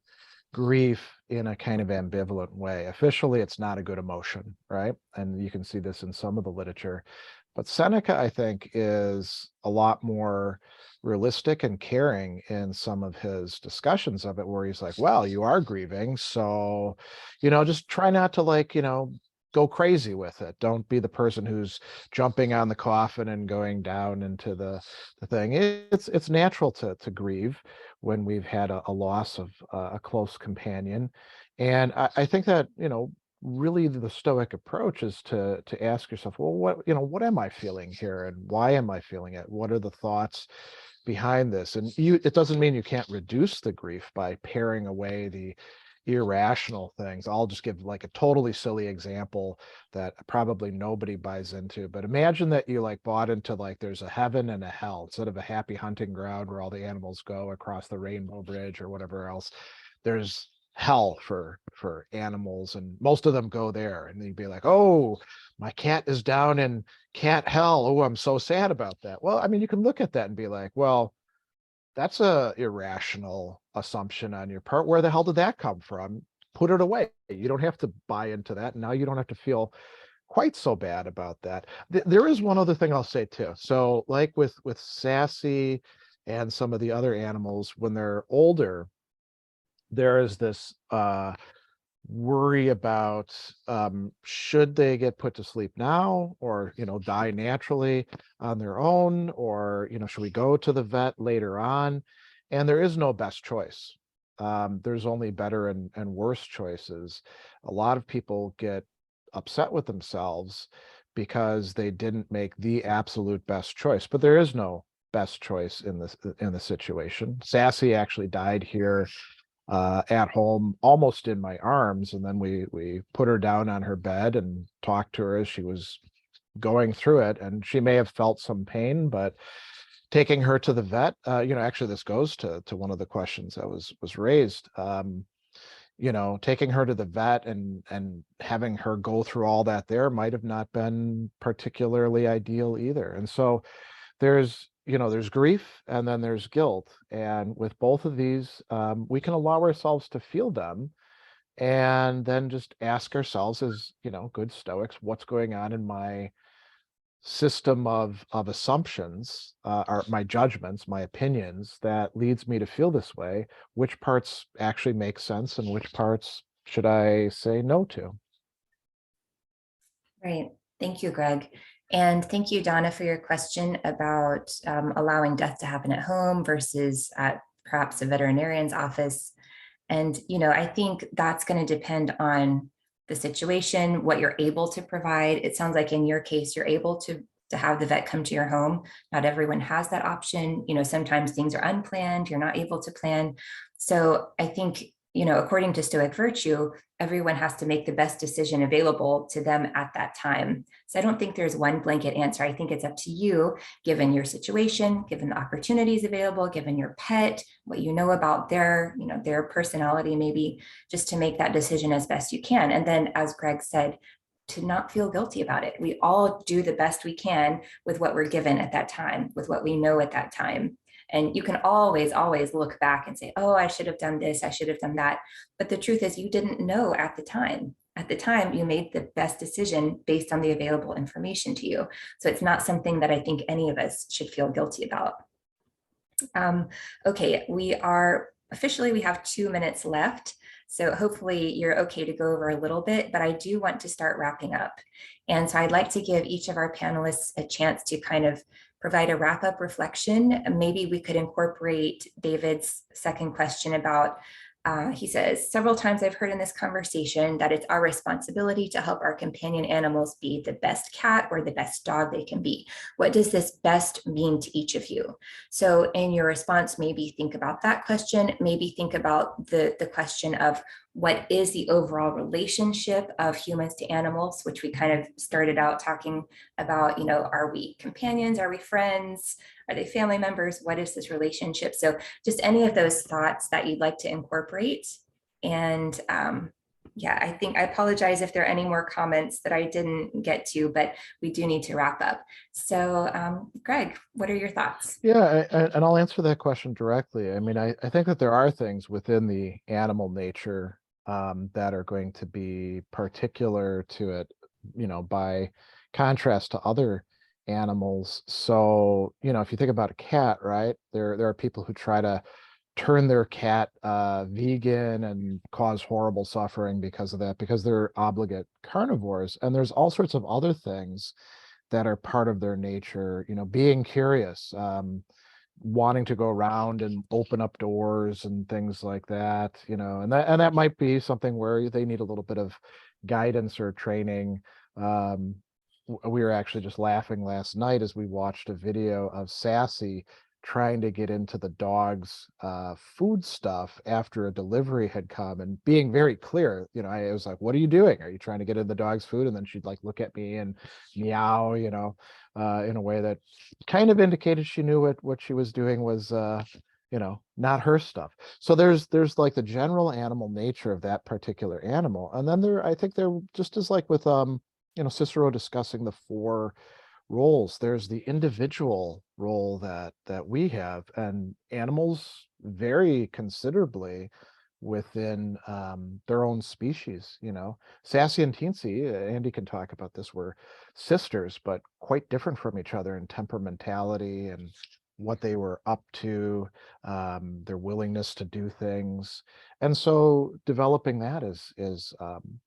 grief in a kind of ambivalent way. Officially, it's not a good emotion, right? And you can see this in some of the literature. But Seneca, I think, is a lot more realistic and caring in some of his discussions of it, where he's like, well, you are grieving, so, just try not to go crazy with it. Don't be the person who's jumping on the coffin and going down into the thing. It's natural to grieve when we've had a loss of a close companion. And I think that, really the Stoic approach is to ask yourself, well, what am I feeling here, and why am I feeling it? What are the thoughts behind this? And it doesn't mean you can't reduce the grief by paring away the irrational things. I'll just give like a totally silly example that probably nobody buys into, but imagine that you bought into there's a heaven and a hell. Instead of a happy hunting ground where all the animals go across the rainbow bridge or whatever else, there's hell for animals, and most of them go there. And you'd be like, oh, my cat is down in cat hell. Oh, I'm so sad about that. Well, I mean, you can look at that and be like, well, that's a irrational assumption on your part. Where the hell did that come from? Put it away. You don't have to buy into that. Now you don't have to feel quite so bad about that. There is one other thing I'll say too. So like with Sassy and some of the other animals, when they're older, there is this worry about should they get put to sleep now, or die naturally on their own, or should we go to the vet later on? And there is no best choice. There's only better and worse choices. A lot of people get upset with themselves because they didn't make the absolute best choice, but there is no best choice in the situation. Sassy actually died here at home, almost in my arms, and then we put her down on her bed and talked to her as she was going through it, and she may have felt some pain, but taking her to the vet, actually this goes to one of the questions that was raised. Taking her to the vet and having her go through all that there might have not been particularly ideal either. And so there's grief, and then there's guilt. And with both of these, we can allow ourselves to feel them, and then just ask ourselves as, good Stoics, what's going on in my system of assumptions, are my judgments, my opinions, that leads me to feel this way. Which parts actually make sense and which parts should I say no to? Right. Thank you, Greg. And thank you, Donna, for your question about allowing death to happen at home versus at perhaps a veterinarian's office. And, I think that's going to depend on the situation, what you're able to provide. It sounds like in your case, you're able to have the vet come to your home. Not everyone has that option. Sometimes things are unplanned, you're not able to plan. So I think, according to Stoic virtue, everyone has to make the best decision available to them at that time. So I don't think there's one blanket answer. I think it's up to you, given your situation, given the opportunities available, given your pet, what you know about their personality, maybe, just to make that decision as best you can. And then, as Greg said, to not feel guilty about it. We all do the best we can with what we're given at that time, with what we know at that time. And you can always look back and say, oh, I should have done this, I should have done that. But the truth is, you didn't know at the time. At the time, you made the best decision based on the available information to you. So it's not something that I think any of us should feel guilty about. Okay, we have 2 minutes left. So hopefully you're okay to go over a little bit, but I do want to start wrapping up. And so I'd like to give each of our panelists a chance to kind of provide a wrap-up reflection. Maybe we could incorporate David's second question about, he says, several times I've heard in this conversation that it's our responsibility to help our companion animals be the best cat or the best dog they can be. What does this best mean to each of you? So in your response, maybe think about that question, maybe think about the question of what is the overall relationship of humans to animals, which we kind of started out talking about, are we companions? Are we friends? Are they family members? What is this relationship? So just any of those thoughts that you'd like to incorporate. And I think I apologize if there are any more comments that I didn't get to, but we do need to wrap up. So Greg, what are your thoughts? Yeah, and I'll answer that question directly. I mean, I think that there are things within the animal nature that are going to be particular to it, by contrast to other animals. So, if you think about a cat, right, there are people who try to turn their cat vegan and cause horrible suffering because of that, because they're obligate carnivores. And there's all sorts of other things that are part of their nature, being curious, wanting to go around and open up doors and things like that, and that might be something where they need a little bit of guidance or training. We were actually just laughing last night as we watched a video of Sassy trying to get into the dog's food stuff after a delivery had come, and being very clear, I was like, what are you doing? Are you trying to get in the dog's food? And then she'd like look at me and meow, in a way that kind of indicated she knew what she was doing was not her stuff. So there's like the general animal nature of that particular animal. And then I think there just is like with Cicero discussing the 4 roles, there's the individual role that we have, and animals vary considerably within their own species. Sassy and Teensy, Andi can talk about this, were sisters, but quite different from each other in temperamentality and what they were up to, their willingness to do things. And so developing that is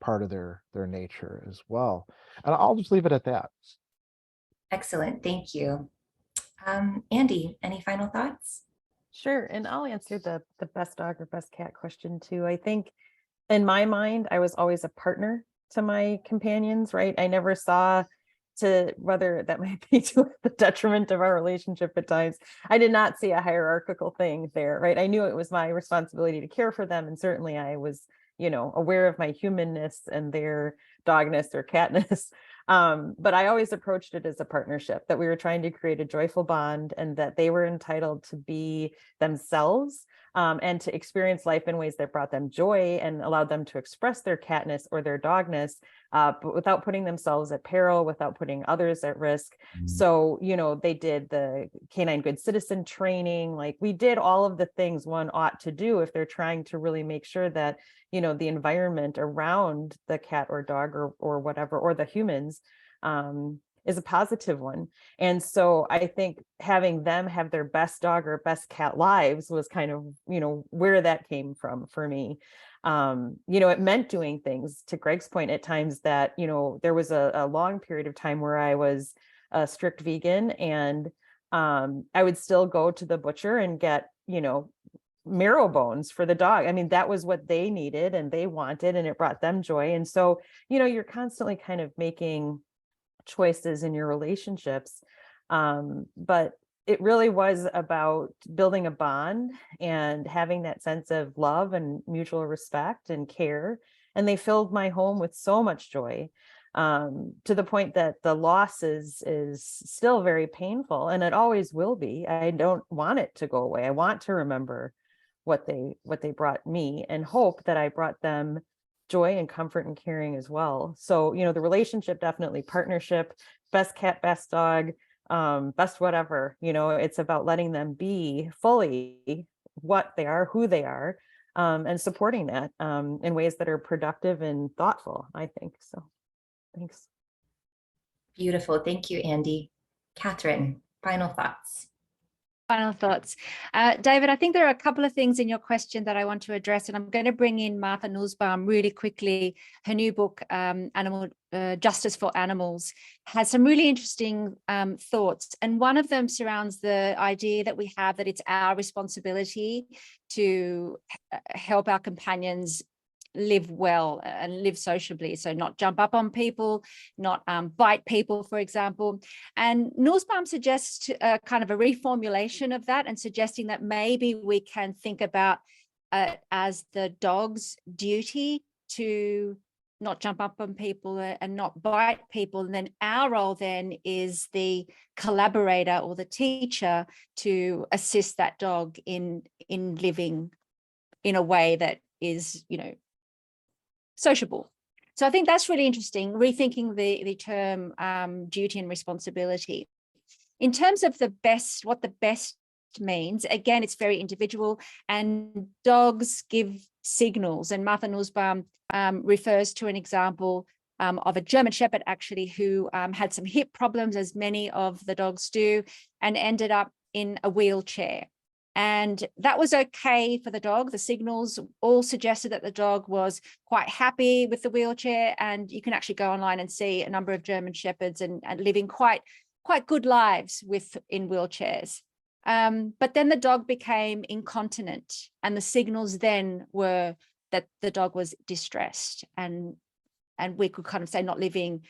part of their nature as well. And I'll just leave it at that. Excellent, thank you. Andi, any final thoughts? Sure, and I'll answer the best dog or best cat question too. I think in my mind, I was always a partner to my companions, right? I never saw, to whether that might be to the detriment of our relationship at times, I did not see a hierarchical thing there, right? I knew it was my responsibility to care for them, and certainly I was, aware of my humanness and their dogness or catness. But I always approached it as a partnership, that we were trying to create a joyful bond, and that they were entitled to be themselves, and to experience life in ways that brought them joy and allowed them to express their catness or their dogness, but without putting themselves at peril, without putting others at risk. So, they did the canine good citizen training. Like, we did all of the things one ought to do if they're trying to really make sure that, the environment around the cat or dog or whatever, or the humans, is a positive one. And so I think having them have their best dog or best cat lives was kind of, where that came from for me. It meant doing things, to Greg's point, at times that, there was a long period of time where I was a strict vegan, and I would still go to the butcher and get, marrow bones for the dog. I mean, that was what they needed and they wanted, and it brought them joy. And so, you're constantly kind of making choices in your relationships. But it really was about building a bond and having that sense of love and mutual respect and care. And they filled my home with so much joy, to the point that the loss is still very painful, and it always will be. I don't want it to go away. I want to remember what they brought me, and hope that I brought them joy and comfort and caring as well. So, the relationship, definitely partnership, best cat, best dog, best whatever, it's about letting them be fully what they are, who they are, and supporting that in ways that are productive and thoughtful, I think. So thanks. Beautiful. Thank you, Andi. Kathryn, final thoughts. Final thoughts. David, I think there are a couple of things in your question that I want to address, and I'm going to bring in Martha Nussbaum really quickly. Her new book, Animal Justice for Animals, has some really interesting thoughts. And one of them surrounds the idea that we have that it's our responsibility to help our companions live well and live sociably. So not jump up on people, not bite people, for example. And Nussbaum suggests kind of a reformulation of that, and suggesting that maybe we can think about as the dog's duty to not jump up on people and not bite people. And then our role then is the collaborator or the teacher to assist that dog in living in a way that is, sociable. So I think that's really interesting, rethinking the term duty and responsibility. In terms of what the best means, again, it's very individual, and dogs give signals. And Martha Nussbaum refers to an example of a German Shepherd, actually, who had some hip problems, as many of the dogs do, and ended up in a wheelchair. And that was okay for the dog. The signals all suggested that the dog was quite happy with the wheelchair. And you can actually go online and see a number of German Shepherds and living quite good lives in wheelchairs. But then the dog became incontinent, and the signals then were that the dog was distressed, and we could kind of say not living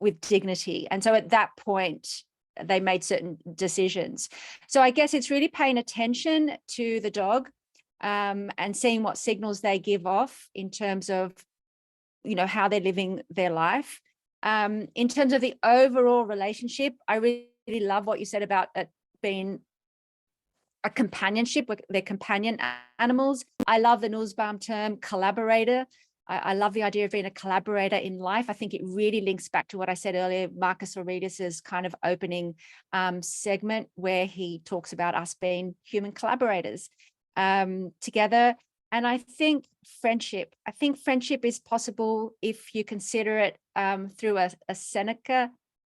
with dignity. And so at that point, they made certain decisions. So I guess it's really paying attention to the dog and seeing what signals they give off in terms of, how they're living their life. In terms of the overall relationship, I really love what you said about it being a companionship with their companion animals. I love the Nussbaum term collaborator. I love the idea of being a collaborator in life. I think it really links back to what I said earlier, Marcus Aurelius's kind of opening segment, where he talks about us being human collaborators together. And I think friendship is possible if you consider it through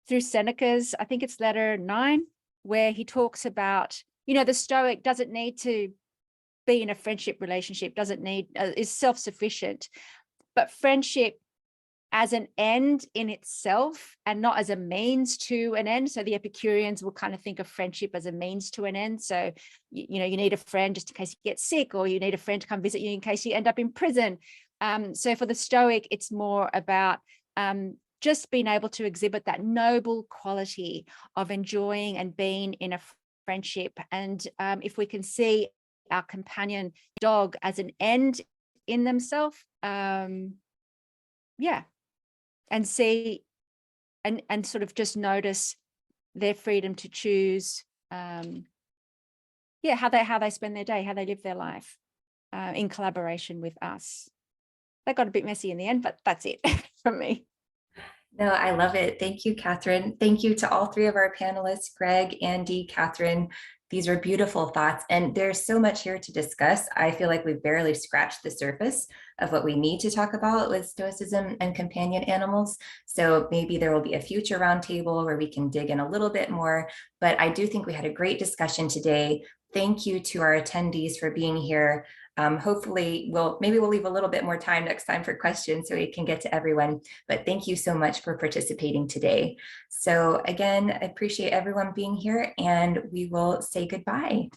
through Seneca's, I think it's letter 9, where he talks about, the Stoic doesn't need to be in a friendship relationship, is self-sufficient, but friendship as an end in itself and not as a means to an end. So the Epicureans will kind of think of friendship as a means to an end. So, you need a friend just in case you get sick, or you need a friend to come visit you in case you end up in prison. So for the Stoic, it's more about just being able to exhibit that noble quality of enjoying and being in a friendship. And if we can see our companion dog as an end in themselves, and see and sort of just notice their freedom to choose how they spend their day, how they live their life in collaboration with us. That got a bit messy in the end, but that's it from me. No, I love it. Thank you, Kathryn. Thank you to all three of our panelists, Greg, Andi, Kathryn. These are beautiful thoughts, and there's so much here to discuss. I feel like we've barely scratched the surface of what we need to talk about with Stoicism and companion animals. So maybe there will be a future roundtable where we can dig in a little bit more, but I do think we had a great discussion today. Thank you to our attendees for being here. Hopefully we'll leave a little bit more time next time for questions so we can get to everyone, but thank you so much for participating today. So again, I appreciate everyone being here, and we will say goodbye.